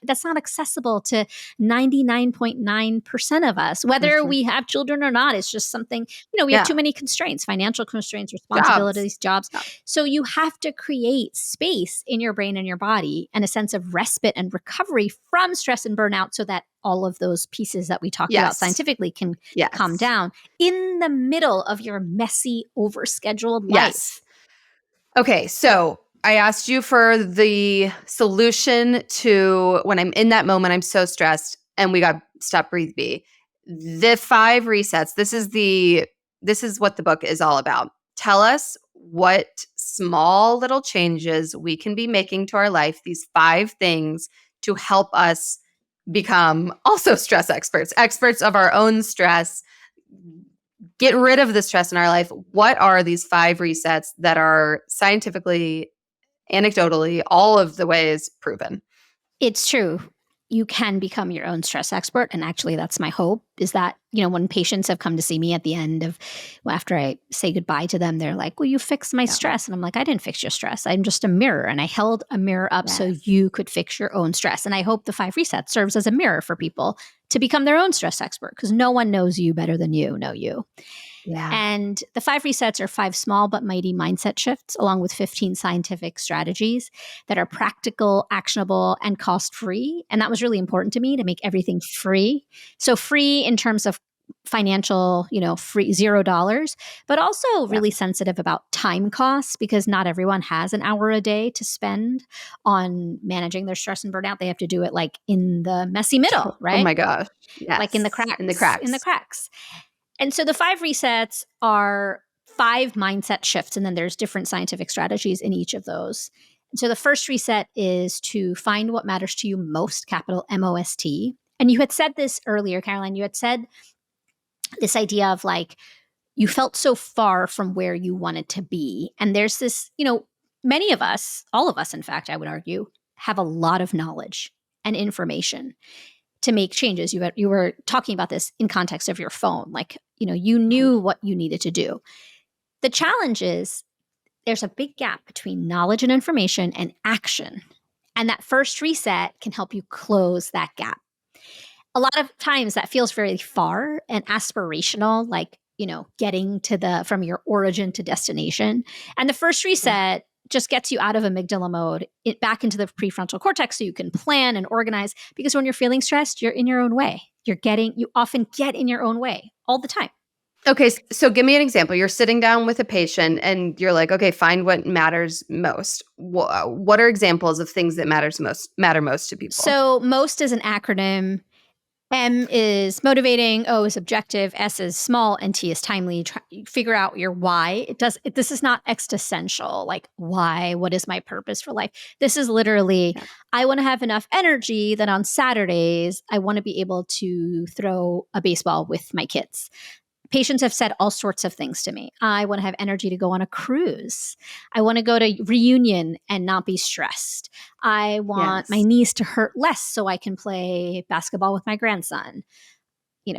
that's not accessible to 99.9% of us, whether we have children or not. It's just something, we have too many constraints, financial constraints, responsibilities, jobs. So you have to create space in your brain and your body and a sense of respite and recovery from stress and burnout so that all of those pieces that we talked about scientifically can calm down in the middle of your messy, overscheduled life. Yes. Okay, so I asked you for the solution to when I'm in that moment, I'm so stressed, and we got stop, breathe, be. The 5 resets. This is what the book is all about. Tell us what small little changes we can be making to our life, these 5 things to help us become also stress experts of our own stress, get rid of the stress in our life. What are these 5 resets that are scientifically, anecdotally, all of the ways proven? It's true. You can become your own stress expert. And actually, that's my hope, is that, when patients have come to see me at the end of, after I say goodbye to them, they're like, well, you fixed my stress. And I'm like, I didn't fix your stress. I'm just a mirror. And I held a mirror up so you could fix your own stress. And I hope the 5 resets serves as a mirror for people to become their own stress expert, because no one knows you better than you know you. Yeah. And the 5 resets are 5 small but mighty mindset shifts, along with 15 scientific strategies that are practical, actionable, and cost-free. And that was really important to me, to make everything free. So free in terms of financial, free, $0, but also really sensitive about time costs, because not everyone has an hour a day to spend on managing their stress and burnout. They have to do it like in the messy middle, right? Oh my gosh. Yes. Like in the cracks. In the cracks. In the cracks. And so the 5 resets are 5 mindset shifts, and then there's different scientific strategies in each of those. And so the first reset is to find what matters to you most, capital MOST. And you had said this earlier, Caroline. You had said this idea of like, you felt so far from where you wanted to be. And there's this, many of us, all of us, in fact, I would argue, have a lot of knowledge and information to make changes. You were talking about this in context of your phone. Like, you knew what you needed to do. The challenge is there's a big gap between knowledge and information and action. And that first reset can help you close that gap. A lot of times that feels very far and aspirational, like, getting from your origin to destination. And the first reset just gets you out of amygdala mode, back into the prefrontal cortex, so you can plan and organize. Because when you're feeling stressed, you're in your own way. You often get in your own way all the time. Okay, so give me an example. You're sitting down with a patient and you're like, okay, find what matters most. What are examples of things that matter most to people? So MOST is an acronym. M is motivating, O is objective, S is small, and T is timely. Figure out your why. This is not existential, like why, what is my purpose for life? This is literally, I want to have enough energy that on Saturdays, I want to be able to throw a baseball with my kids. Patients have said all sorts of things to me. I want to have energy to go on a cruise. I want to go to reunion and not be stressed. I want my knees to hurt less so I can play basketball with my grandson.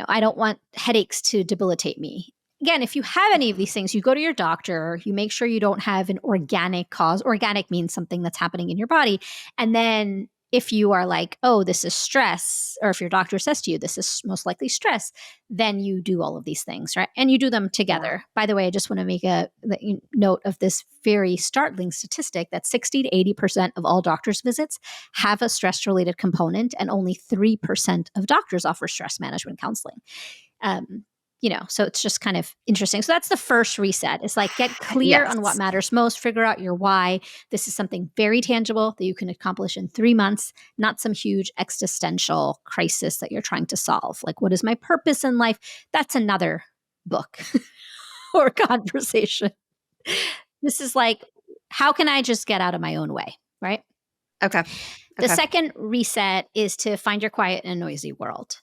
I don't want headaches to debilitate me. Again, if you have any of these things, you go to your doctor, you make sure you don't have an organic cause. Organic means something that's happening in your body. And then if you are like, oh, this is stress, or if your doctor says to you, this is most likely stress, then you do all of these things, right? And you do them together. By the way, I just want to make a note of this very startling statistic that 60 to 80% of all doctor's visits have a stress-related component, and only 3% of doctors offer stress management counseling. So it's just kind of interesting. So that's the first reset. It's like, get clear on what matters most, figure out your why. This is something very tangible that you can accomplish in 3 months, not some huge existential crisis that you're trying to solve. Like, what is my purpose in life? That's another book or conversation. This is like, how can I just get out of my own way, right? Okay. The second reset is to find your quiet in a noisy world,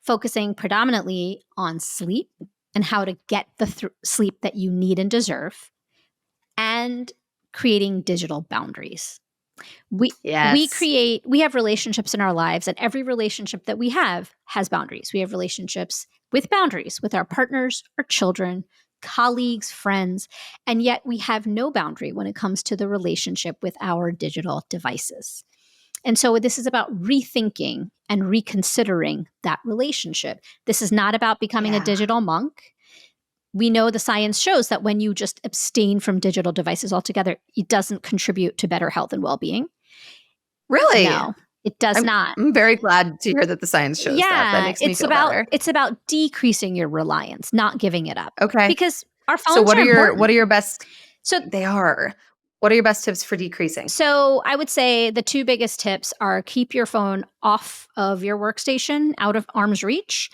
focusing predominantly on sleep and how to get the sleep that you need and deserve, and creating digital boundaries. We have relationships in our lives, and every relationship that we have has boundaries. We have relationships with boundaries with our partners, our children, colleagues, friends, and yet we have no boundary when it comes to the relationship with our digital devices. And so this is about rethinking and reconsidering that relationship. This is not about becoming a digital monk. We know the science shows that when you just abstain from digital devices altogether, it doesn't contribute to better health and well-being. Really? No, it does not. I'm very glad to hear that the science shows that. That makes me feel better. It's about decreasing your reliance, not giving it up. Okay. Because our phones are important. What are your best? So they are. What are your best tips for decreasing? So I would say the two biggest tips are keep your phone off of your workstation, out of arm's reach,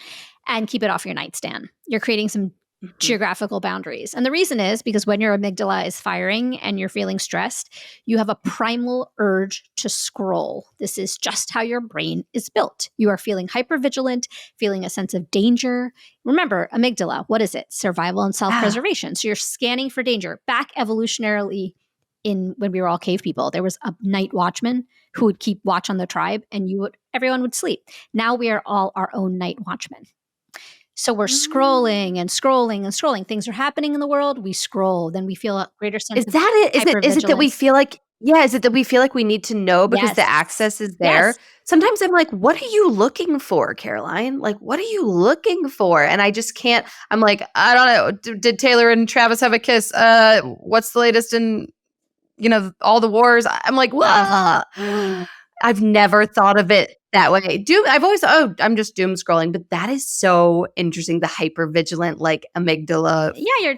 and keep it off your nightstand. You're creating some geographical boundaries. And the reason is because when your amygdala is firing and you're feeling stressed, you have a primal urge to scroll. This is just how your brain is built. You are feeling hypervigilant, feeling a sense of danger. Remember, amygdala, what is it? Survival and self-preservation. So you're scanning for danger. Back evolutionarily, when we were all cave people, there was a night watchman who would keep watch on the tribe, and everyone would sleep. Now we are all our own night watchmen. So we're scrolling and scrolling and scrolling. Things are happening in the world. We scroll. Then we feel a greater sense of hypervigilance. Is it that we feel like, is it that we feel like we need to know because the access is there? Yes. Sometimes I'm like, what are you looking for, Caroline? Like, what are you looking for? And I just can't. I'm like, I don't know. Did Taylor and Travis have a kiss? What's the latest in, all the wars? I'm like, whoa. I've never thought of it that way. I've always thought, I'm just doom scrolling, but that is so interesting. The hypervigilant, like amygdala. Yeah,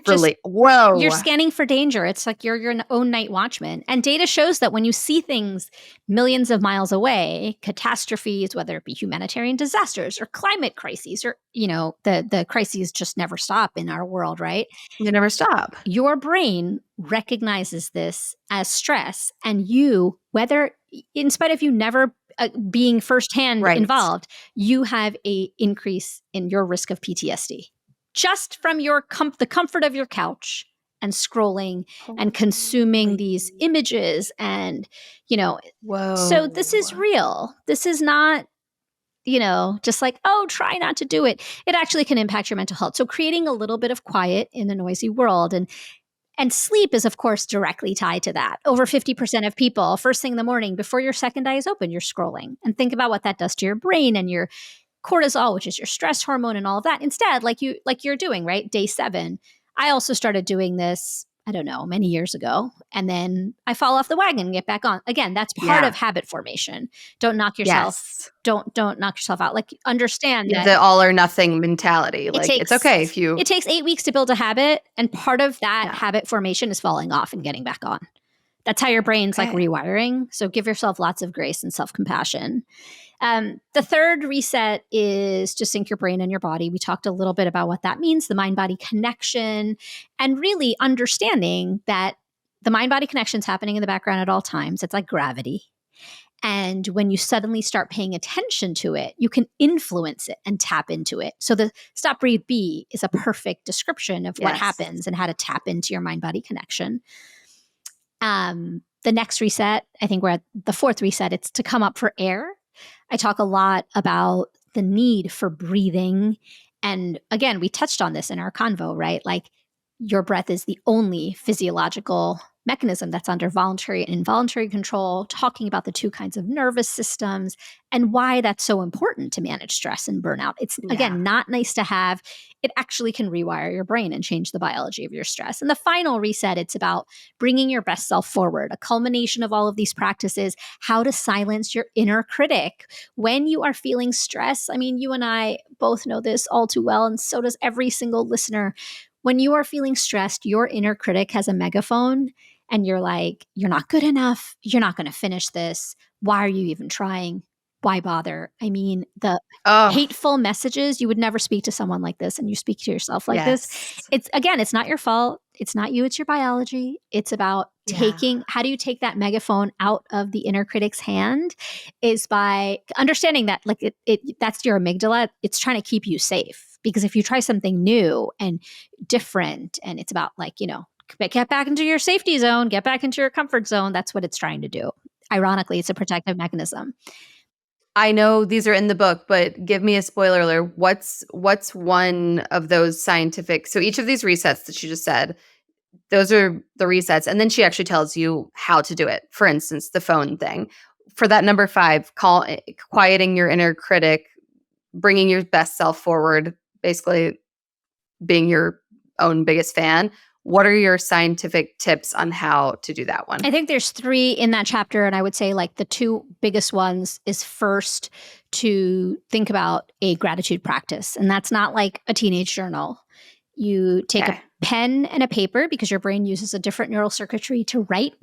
you're scanning for danger. It's like you're your own night watchman. And data shows that when you see things millions of miles away, catastrophes, whether it be humanitarian disasters or climate crises, or the crises just never stop in our world, right? They never stop. Your brain recognizes this as stress, and you, whether in spite of you never being firsthand involved, you have a increase in your risk of PTSD just from the comfort of your couch and scrolling and consuming these images. And so this is real. This is not just like, try not to do it. It actually can impact your mental health. So creating a little bit of quiet in the noisy world, and sleep is, of course, directly tied to that. Over 50% of people, first thing in the morning, before your second eye is open, you're scrolling. And think about what that does to your brain and your cortisol, which is your stress hormone, and all of that. Instead, like you're doing, right? Day 7. I also started doing this, I don't know, many years ago. And then I fall off the wagon and get back on. Again, that's part of habit formation. Don't knock yourself. Don't knock yourself out. Like, understand that the all or nothing mentality. It's okay if you. It takes 8 weeks to build a habit, and part of that habit formation is falling off and getting back on. That's how your brain's like rewiring. So give yourself lots of grace and self-compassion. The third reset is to sync your brain and your body. We talked a little bit about what that means, the mind-body connection, and really understanding that the mind-body connection is happening in the background at all times. It's like gravity. And when you suddenly start paying attention to it, you can influence it and tap into it. So the Stop, Breathe, Be is a perfect description of what happens and how to tap into your mind-body connection. The next reset, I think we're at the fourth reset, it's to come up for air. I talk a lot about the need for breathing. And again, we touched on this in our convo, right? Like, your breath is the only physiological mechanism that's under voluntary and involuntary control, talking about the two kinds of nervous systems and why that's so important to manage stress and burnout. It's, Yeah. again, not nice to have. It actually can rewire your brain and change the biology of your stress. And the final reset, it's about bringing your best self forward, a culmination of all of these practices, how to silence your inner critic when you are feeling stress. I mean, you and I both know this all too well, and so does every single listener. When you are feeling stressed, your inner critic has a megaphone and you're like, you're not good enough. You're not going to finish this. Why are you even trying? Why bother? I mean, the Oh, hateful messages, you would never speak to someone like this and you speak to yourself like this. yes. It's, again, it's not your fault. It's not you, it's your biology. It's about Yeah. how do you take that megaphone out of the inner critic's hand is by understanding that like that's your amygdala. It's trying to keep you safe, because if you try something new and different and it's about like, get back into your safety zone, get back into your comfort zone, that's what it's trying to do. Ironically, it's a protective mechanism. I know these are in the book, but give me a spoiler alert. What's one of those scientific? So each of these resets that you just said, those are the resets, and then she actually tells you how to do it. For instance, the phone thing. For that number 5, quieting your inner critic, bringing your best self forward, basically being your own biggest fan. What are your scientific tips on how to do that one? I think there's 3 in that chapter, and I would say like the 2 biggest ones is first to think about a gratitude practice, and that's not like a teenage journal. You take a Okay. pen and a paper because your brain uses a different neural circuitry to write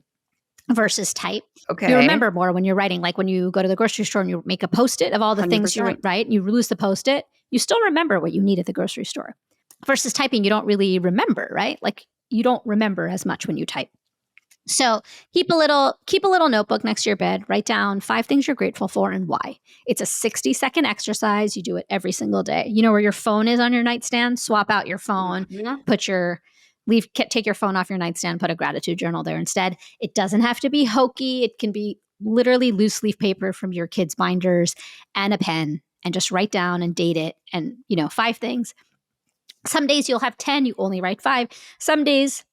versus type. You Okay. remember more when you're writing, like when you go to the grocery store and you make a Post-it of all the things you 100%. write, you lose the Post-it, you still remember what you need at the grocery store. Versus typing, you don't really remember, right? Like you don't remember as much when you type. So keep a little notebook next to your bed. Write down 5 things you're grateful for and why. It's a 60-second exercise. You do it every single day. You know where your phone is on your nightstand? Swap out your phone. Mhm. Take your phone off your nightstand. Put a gratitude journal there instead. It doesn't have to be hokey. It can be literally loose leaf paper from your kids' binders and a pen, and just write down and date it. And 5 things. Some days you'll have 10. You only write 5. Some days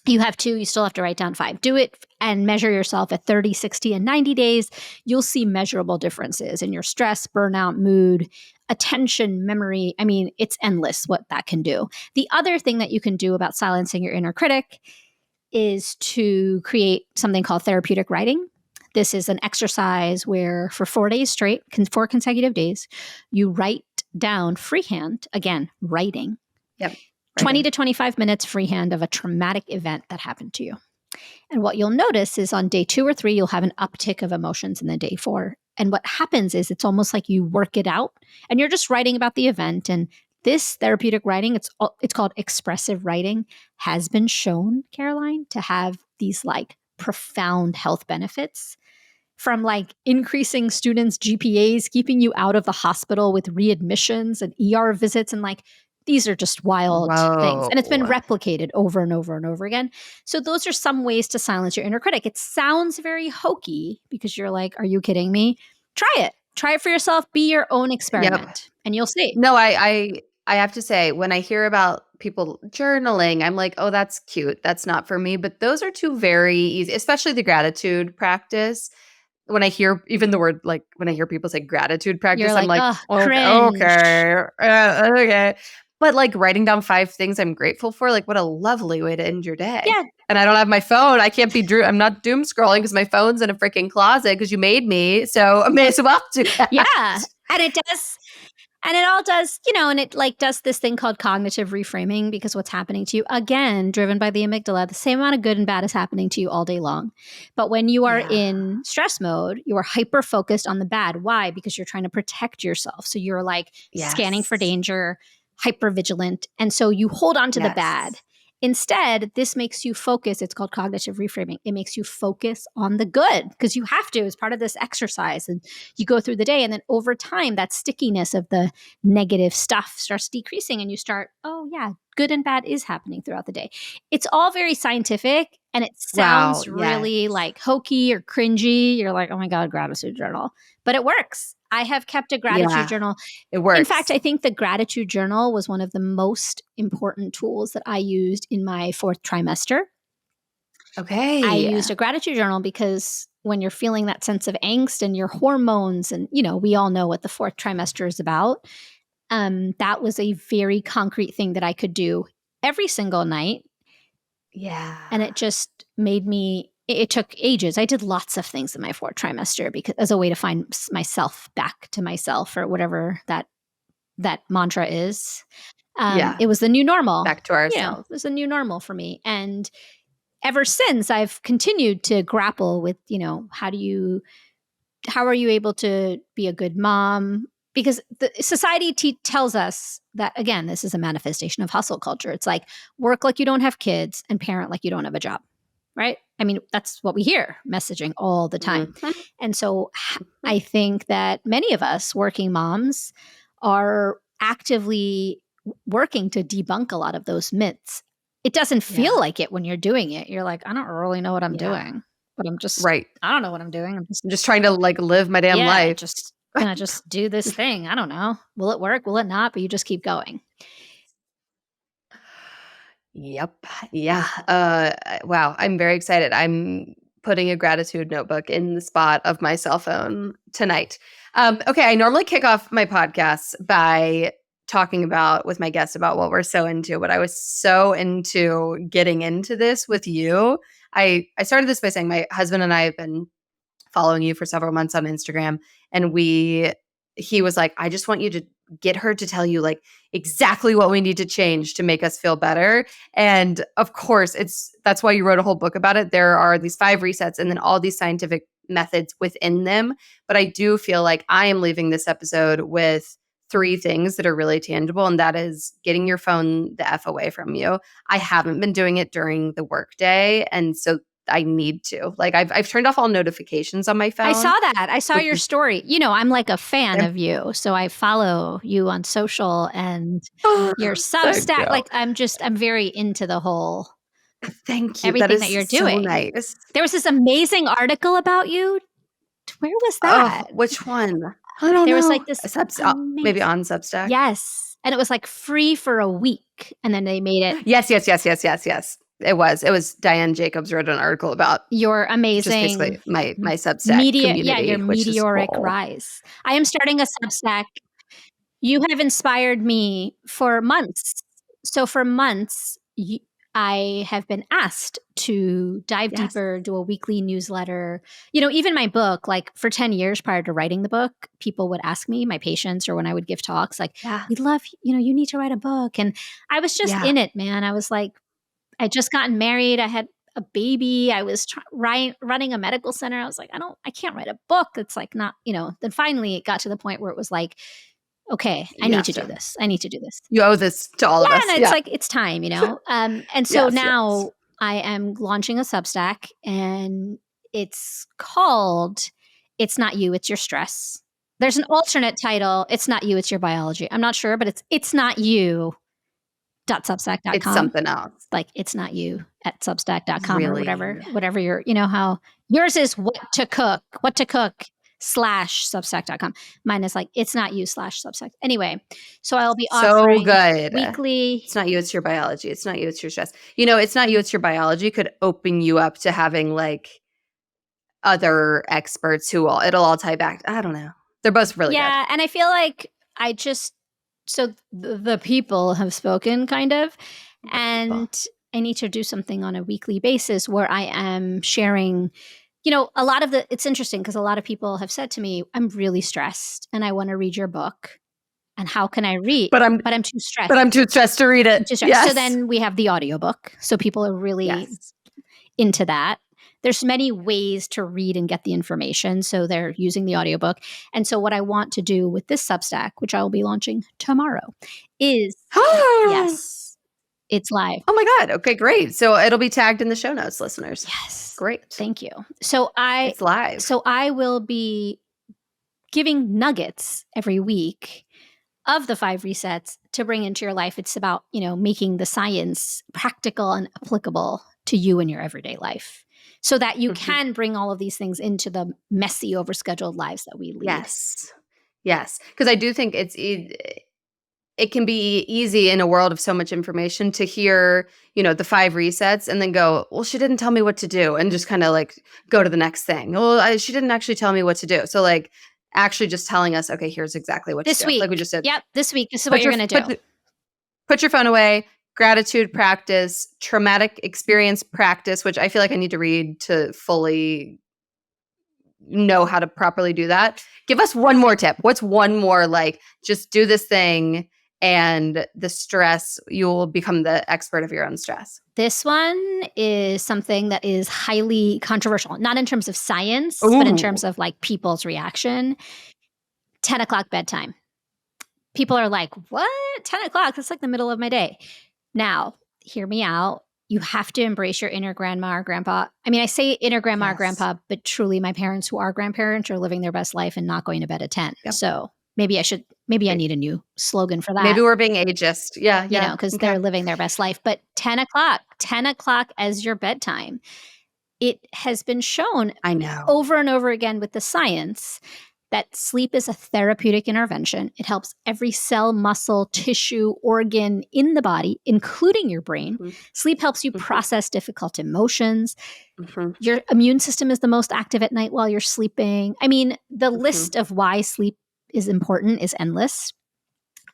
you have 2, you still have to write down 5. Do it and measure yourself at 30, 60, and 90 days. You'll see measurable differences in your stress, burnout, mood, attention, memory. I mean, it's endless what that can do. The other thing that you can do about silencing your inner critic is to create something called therapeutic writing. This is an exercise where for 4 days straight, 4 consecutive days, you write down freehand, again, writing, Yep. 20 Writing. to 25 minutes freehand of a traumatic event that happened to you. And what you'll notice is on day 2 or 3, you'll have an uptick of emotions, and then day 4. And what happens is it's almost like you work it out and you're just writing about the event. And this therapeutic writing, it's called expressive writing, has been shown, Caroline, to have these like profound health benefits, from like increasing students' GPAs, keeping you out of the hospital with readmissions and ER visits, and like these are just wild things. And it's been Whoa. replicated over and over and over again. So those are some ways to silence your inner critic. It sounds very hokey because you're like, are you kidding me? Try it. Try it for yourself. Be your own Yep. experiment and you'll see. No, I have to say, when I hear about people journaling, I'm like, oh, that's cute. That's not for me. But those are 2 very easy, especially the gratitude practice. When I hear even the word, like when I hear people say gratitude practice, You're I'm like, like, oh, okay, cringe. okay. But like writing down 5 things I'm grateful for, like what a lovely way to end your day. Yeah. And I don't have my phone. I can't be I'm not doom scrolling because my phone's in a freaking closet because you made me. So I may as well do that. Yeah. And it does. And it all does, and it like does this thing called cognitive reframing, because what's happening to you, again, driven by the amygdala, the same amount of good and bad is happening to you all day long. But when you are Yeah. in stress mode, you are hyper focused on the bad. Why? Because you're trying to protect yourself. So you're like scanning for Yes. danger, hyper vigilant. And so you hold on to the bad. Yes. Instead, this makes you focus. It's called cognitive reframing. It makes you focus on the good because you have to as part of this exercise. And you go through the day, and then over time, that stickiness of the negative stuff starts decreasing, and you start, oh, yeah, good and bad is happening throughout the day. It's all very scientific, and it Wow. sounds Yes. really like hokey or cringy. You're like, oh my God, gratitude journal. But it works. I have kept a gratitude Yeah. journal. It In fact, works. I think the gratitude journal was one of the most important tools that I used in my 4th trimester. I Okay. used a gratitude journal because when you're feeling that sense of angst and your hormones, and we all know what the fourth trimester is about, that was a very concrete thing that I could do every single night. Yeah. And it just made me, it took ages. I did lots of things in my fourth trimester because as a way to find myself back to myself, or whatever that mantra is. Yeah. It was the new normal. Back to ourselves. It was a new normal for me. And ever since, I've continued to grapple with, how are you able to be a good mom? Because the society tells us that, again, this is a manifestation of hustle culture. It's like work like you don't have kids and parent like you don't have a job, right? I mean, that's what we hear messaging all the time. Mhm. And so I think that many of us working moms are actively working to debunk a lot of those myths. It doesn't feel Yeah. like it when you're doing it. You're like, I don't really know what I'm Yeah. doing, but Right. I don't know what I'm doing. I'm I'm just trying to like live my damn life. just gonna just do this thing. I don't know. Will it work? Will it not? But you just keep going. Yep. Yeah. Wow. I'm very excited. I'm putting a gratitude notebook in the spot of my cell phone tonight. Okay. I normally kick off my podcasts by talking about with my guests about what we're so into, but I was so into getting into this with you. I started this by saying my husband and I have been following you for several months on Instagram, and he was like, I just want you to get her to tell you like exactly what we need to change to make us feel better. And of course, that's why you wrote a whole book about it. There are these 5 resets and then all these scientific methods within them. But I do feel like I am leaving this episode with 3 things that are really tangible, and that is getting your phone the F away from you. I haven't been doing it during the workday, and so I need to. Like I've turned off all notifications on my phone. I saw that. I saw which your is story. I'm like a fan of you. So I follow you on social and your Thank Substack. you. Like I'm very into the whole Thank you. That everything is that you're so doing. nice. There was this amazing article about you. Where was Oh, that? which one? I don't There was know. like this Maybe amazing. on Substack. Yes. And it was like free for a week. And then they made it Yes. It was Diane Jacobs wrote an article about your just amazing basically my Substack community, your which is meteoric cool. rise. I am starting a Substack. You have inspired me for months. So for months, I have been asked to dive Yes. deeper, do a weekly newsletter. Even my book, like for 10 years prior to writing the book, people would ask me, my patients, or when I would give talks, like, Yeah. we'd love, you need to write a book. And I was just Yeah. in it, man. I was like, I just gotten married. I had a baby. I was running a medical center. I was like, I can't write a book. It's like not, then finally it got to the point where it was like, okay, I You need have to do to. this. I need to do this. You owe this to all of Yeah, us. and it's Yeah. like it's time, And so Yes. now I am launching a Substack, and it's called "It's Not You, It's Your Stress." There's an alternate title. It's not you, it's your biology. I'm not sure, but it's not you. Substack.com. It's something else. Like it's not you at substack.com or Really. whatever your, how yours is what to cook /substack.com. Mine is like, it's not you /Substack. Anyway, so I'll be So offering good. weekly. It's not you, it's your biology. It's not you, it's your stress. It's not you, it's your biology could open you up to having like other experts it'll all tie back. I don't know. They're both really good. Yeah. And I feel like so the people have spoken kind of, and I need to do something on a weekly basis where I am sharing, a lot of it's interesting because a lot of people have said to me, I'm really stressed and I want to read your book. And how can I read? But I'm too stressed. But I'm too stressed to read it. Yes. So then we have the audiobook. So people are really into that. There's many ways to read and get the information. So they're using the audiobook. And so what I want to do with this Substack, which I will be launching tomorrow, is yes, it's live. Oh my God. Okay, great. So it'll be tagged in the show notes, listeners. Yes. Great. Thank you. So it's live. So I will be giving nuggets every week of the 5 resets to bring into your life. It's about, making the science practical and applicable to you in your everyday life so that you can bring all of these things into the messy, overscheduled lives that we lead. Yes. Because I do think it can be easy in a world of so much information to hear, the 5 resets and then go, well, she didn't tell me what to do, and just kind of like go to the next thing. Well, she didn't actually tell me what to do. So like actually just telling us, okay, here's exactly what This to do. week. Like we just said, Yep. This week. This is what you're going to do. Put your phone away. Gratitude practice, traumatic experience practice, which I feel like I need to read to fully know how to properly do that. Give us one more tip. What's one more, like, just do this thing and the stress, you will become the expert of your own stress. This one is something that is highly controversial, not in terms of science, but in terms of like people's reaction. 10 o'clock bedtime. People are like, what? 10 o'clock? That's like the middle of my day. Now, hear me out. You have to embrace your inner grandma or grandpa. I mean, I say inner grandma or grandpa, but truly my parents who are grandparents are living their best life and not going to bed at 10. Yep. So maybe I need a new slogan for that. Maybe we're being ageist. Yeah. Because they're living their best life. But 10 o'clock as your bedtime. It has been shown over and over again with the science that sleep is a therapeutic intervention. It helps every cell, muscle, tissue, organ in the body, including your brain. Mm-hmm. Sleep helps you process difficult emotions. Mm-hmm. Your immune system is the most active at night while you're sleeping. I mean, the list of why sleep is important is endless.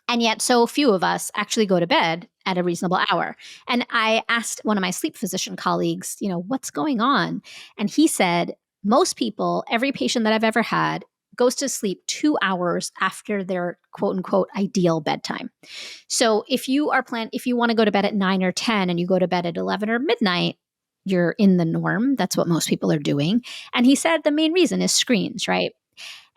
And yet so few of us actually go to bed at a reasonable hour. And I asked one of my sleep physician colleagues, what's going on? And he said, most people, every patient that I've ever had, goes to sleep 2 hours after their quote unquote ideal bedtime. So if you want to go to bed at 9 or 10 and you go to bed at 11 or midnight, you're in the norm. That's what most people are doing. And he said the main reason is screens, right?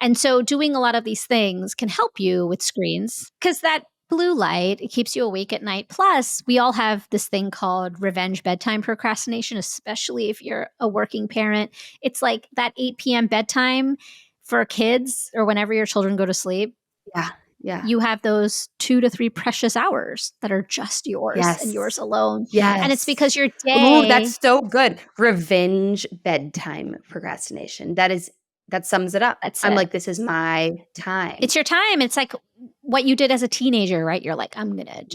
And so doing a lot of these things can help you with screens because that blue light, it keeps you awake at night. Plus, we all have this thing called revenge bedtime procrastination, especially if you're a working parent. It's like that 8 p.m. bedtime for kids or whenever your children go to sleep. Yeah. You have those 2 to 3 precious hours that are just yours and yours alone. Yes. And it's because your day. Oh, that's so good. Revenge bedtime procrastination. That sums it up. I'm like, this is my time. It's your time. It's like what you did as a teenager, right? You're like, I'm getting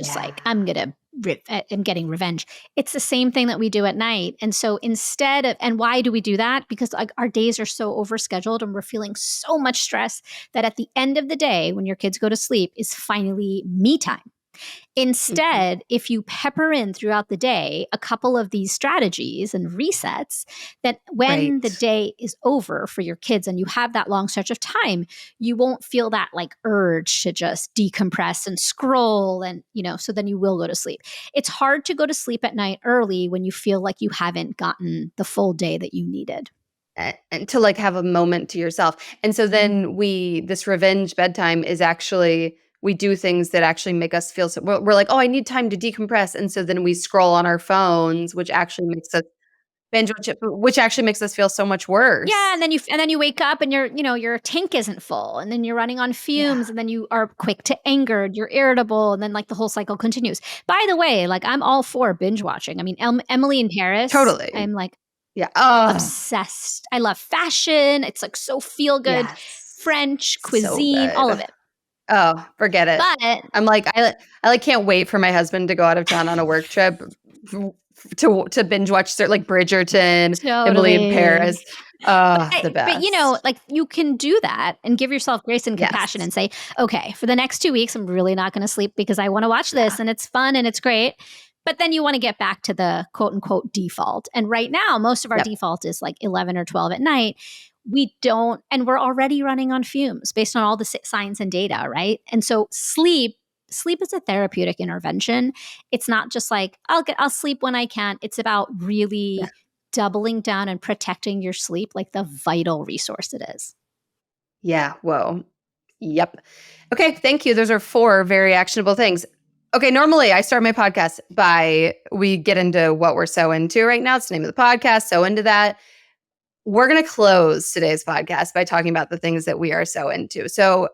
revenge. It's the same thing that we do at night. And so and why do we do that? Because like our days are so overscheduled and we're feeling so much stress that at the end of the day, when your kids go to sleep, is finally me time. Instead, if you pepper in throughout the day a couple of these strategies and resets, that when the day is over for your kids and you have that long stretch of time, you won't feel that like urge to just decompress and scroll and, so then you will go to sleep. It's hard to go to sleep at night early when you feel like you haven't gotten the full day that you needed. And to like have a moment to yourself. And so then this revenge bedtime is actually, we do things that actually make us feel we're like, oh, I need time to decompress. And so then we scroll on our phones, which actually makes us binge, which actually makes us feel so much worse. Yeah. And then you wake up and your tank isn't full and then you're running on fumes and then you are quick to anger, you're irritable. And then like the whole cycle continues. By the way, like I'm all for binge watching. I mean, Emily in Paris. Totally. I'm like, obsessed. I love fashion. It's like so feel good. Yes. French cuisine, all of it. Oh, forget it. But I'm like, I can't wait for my husband to go out of town on a work trip to binge watch like Bridgerton, Emily in Paris. The best. But like you can do that and give yourself grace and compassion and say, okay, for the next 2 weeks, I'm really not going to sleep because I want to watch this and it's fun and it's great. But then you want to get back to the quote unquote default. And right now, most of our default is like 11 or 12 at night. We don't, and we're already running on fumes based on all the science and data, right? And so sleep is a therapeutic intervention. It's not just like, I'll sleep when I can. It's about really doubling down and protecting your sleep like the vital resource it is. Yeah. Whoa. Yep. Okay. Thank you. Those are 4 very actionable things. Okay, normally I start my podcast we get into what we're so into right now. It's the name of the podcast, so into that. We're going to close today's podcast by talking about the things that we are so into. So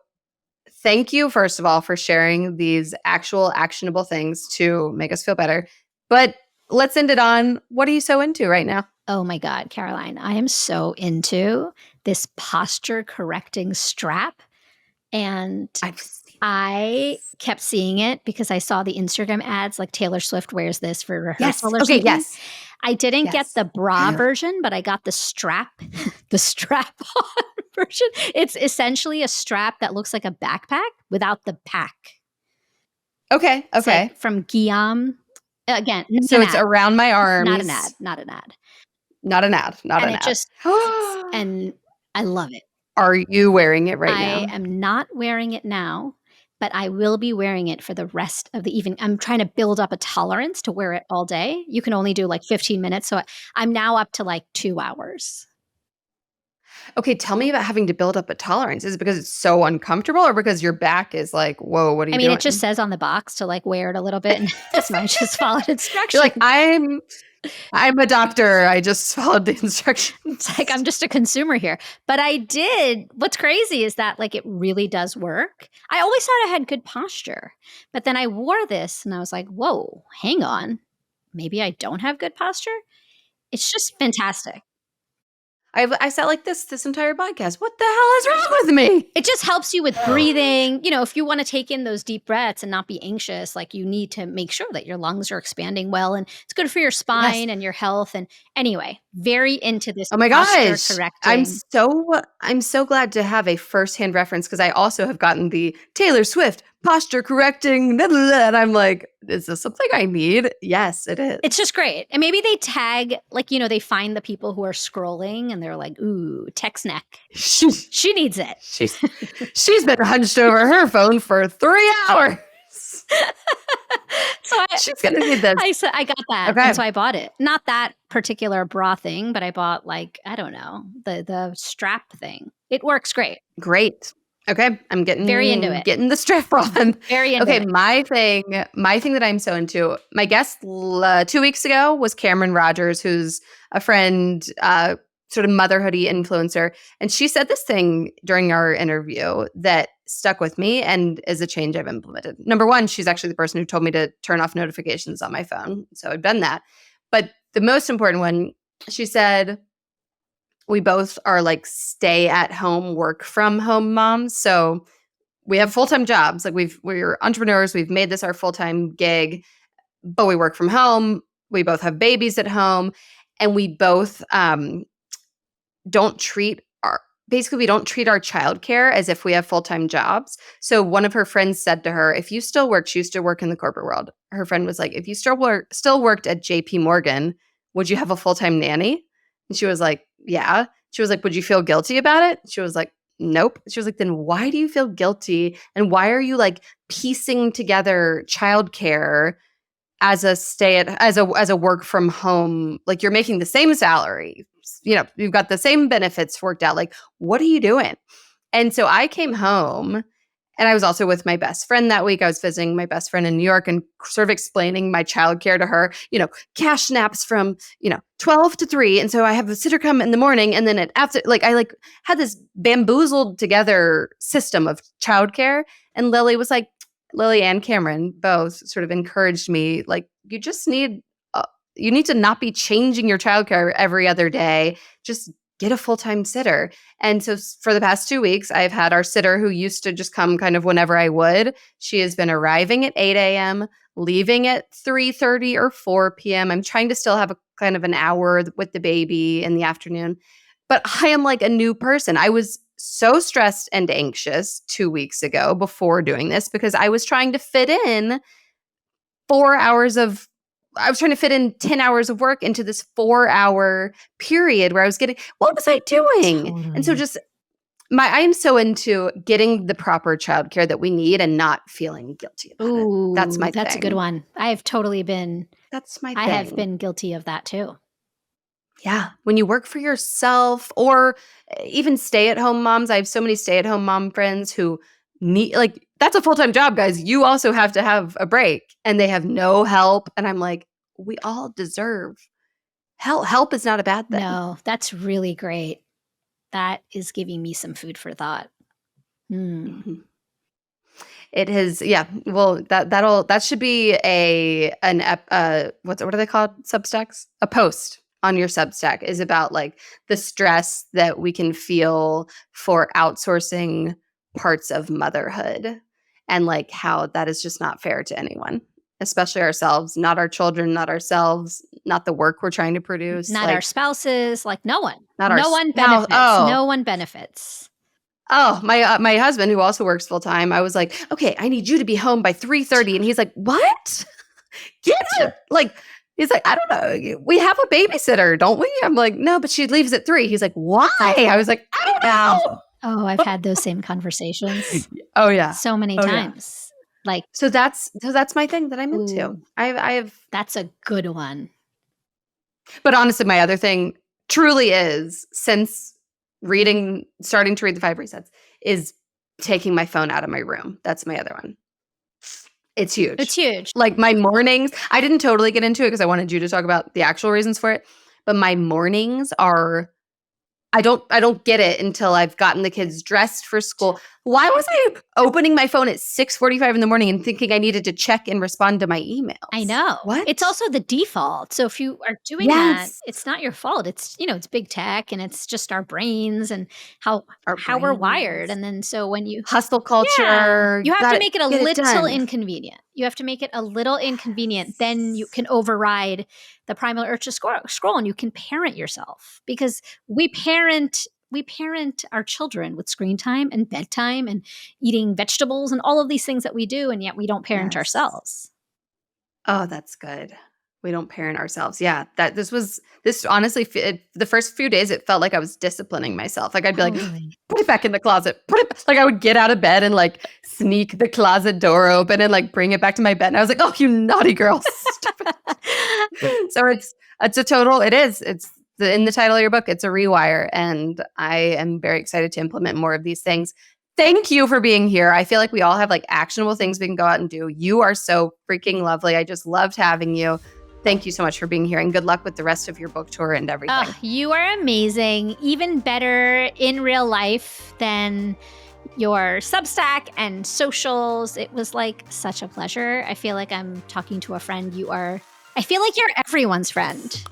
thank you, first of all, for sharing these actual actionable things to make us feel better. But let's end it on, what are you so into right now? Oh my God, Caroline, I am so into this posture correcting strap And I've seen I kept seeing it because I saw the Instagram ads like Taylor Swift wears this for Yes. rehearsal or Okay. something. Yes. I didn't get Yes. the bra version, but I got the strap, the strap on version. It's essentially a strap that looks like a backpack without the pack. Okay. It's Okay. like from Guillaume. Again, not So an it's ad. around my Not an ad. arms. Not an ad. Not an ad. Not And an it ad. just and I love it. Are you wearing it right I now? am not wearing it now, but I will be wearing it for the rest of the evening. I'm trying to build up a tolerance to wear it all day. You can only do like 15 minutes. So I'm now up to like 2 hours. Okay, tell me about having to build up a tolerance. Is it because it's so uncomfortable or because your back is like, whoa, what are I you mean, doing? it just says on the box to like wear it a little bit. And that's why I just followed instructions. You're like, I'm a doctor. I just followed the instructions. It's like I'm just a consumer here. But I did. What's crazy is that like it really does work. I always thought I had good posture. But then I wore this and I was like, whoa, hang on. Maybe I don't have good posture. It's just fantastic. I sat like this entire podcast. What the hell is wrong with me? It just helps you with breathing. You know, if you want to take in those deep breaths and not be anxious, like you need to make sure that your lungs are expanding well and it's good for your spine and your health. And anyway, very into this Oh my posture gosh. correcting. I'm so glad to have a firsthand reference because I also have gotten the Taylor Swift posture correcting, blah, blah, blah, and I'm like, is this something I need? Yes, it is. It's just great. And maybe they tag, like, you know, they find the people who are scrolling and they're like, ooh, text neck. She needs it. She's been hunched over her phone for 3 hours. So She's gonna need this. I got that. Okay. And so I bought it. Not that particular bra thing, but I bought like, I don't know, the strap thing. It works great. Great. Okay, I'm getting Very into it. Getting the strap on. Very into Okay, it. my thing that I'm so into. My guest 2 weeks ago was Cameron Rogers, who's a friend, sort of motherhoody influencer, and she said this thing during our interview that stuck with me and is a change I've implemented. Number one, she's actually the person who told me to turn off notifications on my phone, so I've done that. But the most important one, she said, we both are like stay at home, work from home moms. So we have full-time jobs. Like we're entrepreneurs. We've made this our full-time gig, but we work from home. We both have babies at home, and we both don't treat our childcare as if we have full-time jobs. So one of her friends said to her, if you still work, she used to work in the corporate world. Her friend was like, if you still worked at JP Morgan, would you have a full-time nanny? And she was like, yeah. She was like, would you feel guilty about it? She was like, nope. She was like, then why do you feel guilty? And why are you like piecing together childcare as a work from home? Like you're making the same salary, you know, you've got the same benefits worked out. Like, what are you doing? And so I came home. And I was also with my best friend that week. I was visiting my best friend in New York and sort of explaining my childcare to her, you know, cash naps from, 12 to 3. And so I have a sitter come in the morning and then after, like, I like had this bamboozled together system of childcare. And Lily and Cameron both sort of encouraged me, like, you need to not be changing your childcare every other day. Just get a full-time sitter. And so for the past 2 weeks, I've had our sitter who used to just come kind of whenever I would. She has been arriving at 8 a.m., leaving at 3:30 or 4 p.m. I'm trying to still have a kind of an hour with the baby in the afternoon. But I am like a new person. I was so stressed and anxious 2 weeks ago before doing this because I was trying to fit in 10 hours of work into this 4-hour period where I was what was I doing? Totally. And so I am so into getting the proper childcare that we need and not feeling guilty about it. That's my thing. That's a good one. I have totally been. That's my thing. I have been guilty of that too. Yeah. When you work for yourself or even stay-at-home moms, I have so many stay-at-home mom friends who need, like, that's a full-time job, guys. You also have to have a break and they have no help. And I'm like, we all deserve help. Help is not a bad thing. No, that's really great. That is giving me some food for thought. Mm-hmm. It has, yeah. Well, that should be what are they called? Substacks? A post on your Substack is about like the stress that we can feel for outsourcing parts of motherhood and like how that is just not fair to anyone, especially ourselves, not our children, not ourselves, not the work we're trying to produce. Not like, our spouses, like no one. not No one benefits. No one benefits. My husband, who also works full time, I was like, okay, I need you to be home by 3:30. And he's like, what? Get it. Like, he's like, I don't know. We have a babysitter, don't we? I'm like, no, but she leaves at 3. He's like, why? I was like, I don't know. Oh, I've had those same conversations Oh yeah. so many times. Like, So that's my thing that I'm into. Ooh. I have, that's a good one. but honestly, my other thing truly is, since starting to read the 5 resets, is taking my phone out of my room. That's my other one. It's huge. It's huge. Like my mornings, I didn't totally get into it because I wanted you to talk about the actual reasons for it. But my mornings are, I don't get it until I've gotten the kids dressed for school. Why was I opening my phone at 6:45 in the morning and thinking I needed to check and respond to my emails? I know. What? It's also the default. So if you are doing that, it's not your fault. It's, it's big tech and it's just our brains and how we're wired. And then so when you hustle culture, you have to make it a little done. inconvenient. You have to make it a little inconvenient. Then you can override the primal urge to scroll and you can parent yourself, because we parent our children with screen time and bedtime and eating vegetables and all of these things that we do, and yet we don't parent ourselves. Oh, that's good. We don't parent ourselves. Yeah, this honestly, the first few days, it felt like I was disciplining myself. Like I'd be like, put it back in the closet. Like I would get out of bed and like sneak the closet door open and like bring it back to my bed. And I was like, oh, you naughty girl. So it's in the title of your book, it's a rewire. And I am very excited to implement more of these things. Thank you for being here. I feel like we all have like actionable things we can go out and do. You are so freaking lovely. I just loved having you. Thank you so much for being here, and good luck with the rest of your book tour and everything. You are amazing. Even better in real life than your Substack and socials. It was like such a pleasure. I feel like I'm talking to a friend. I feel like you're everyone's friend.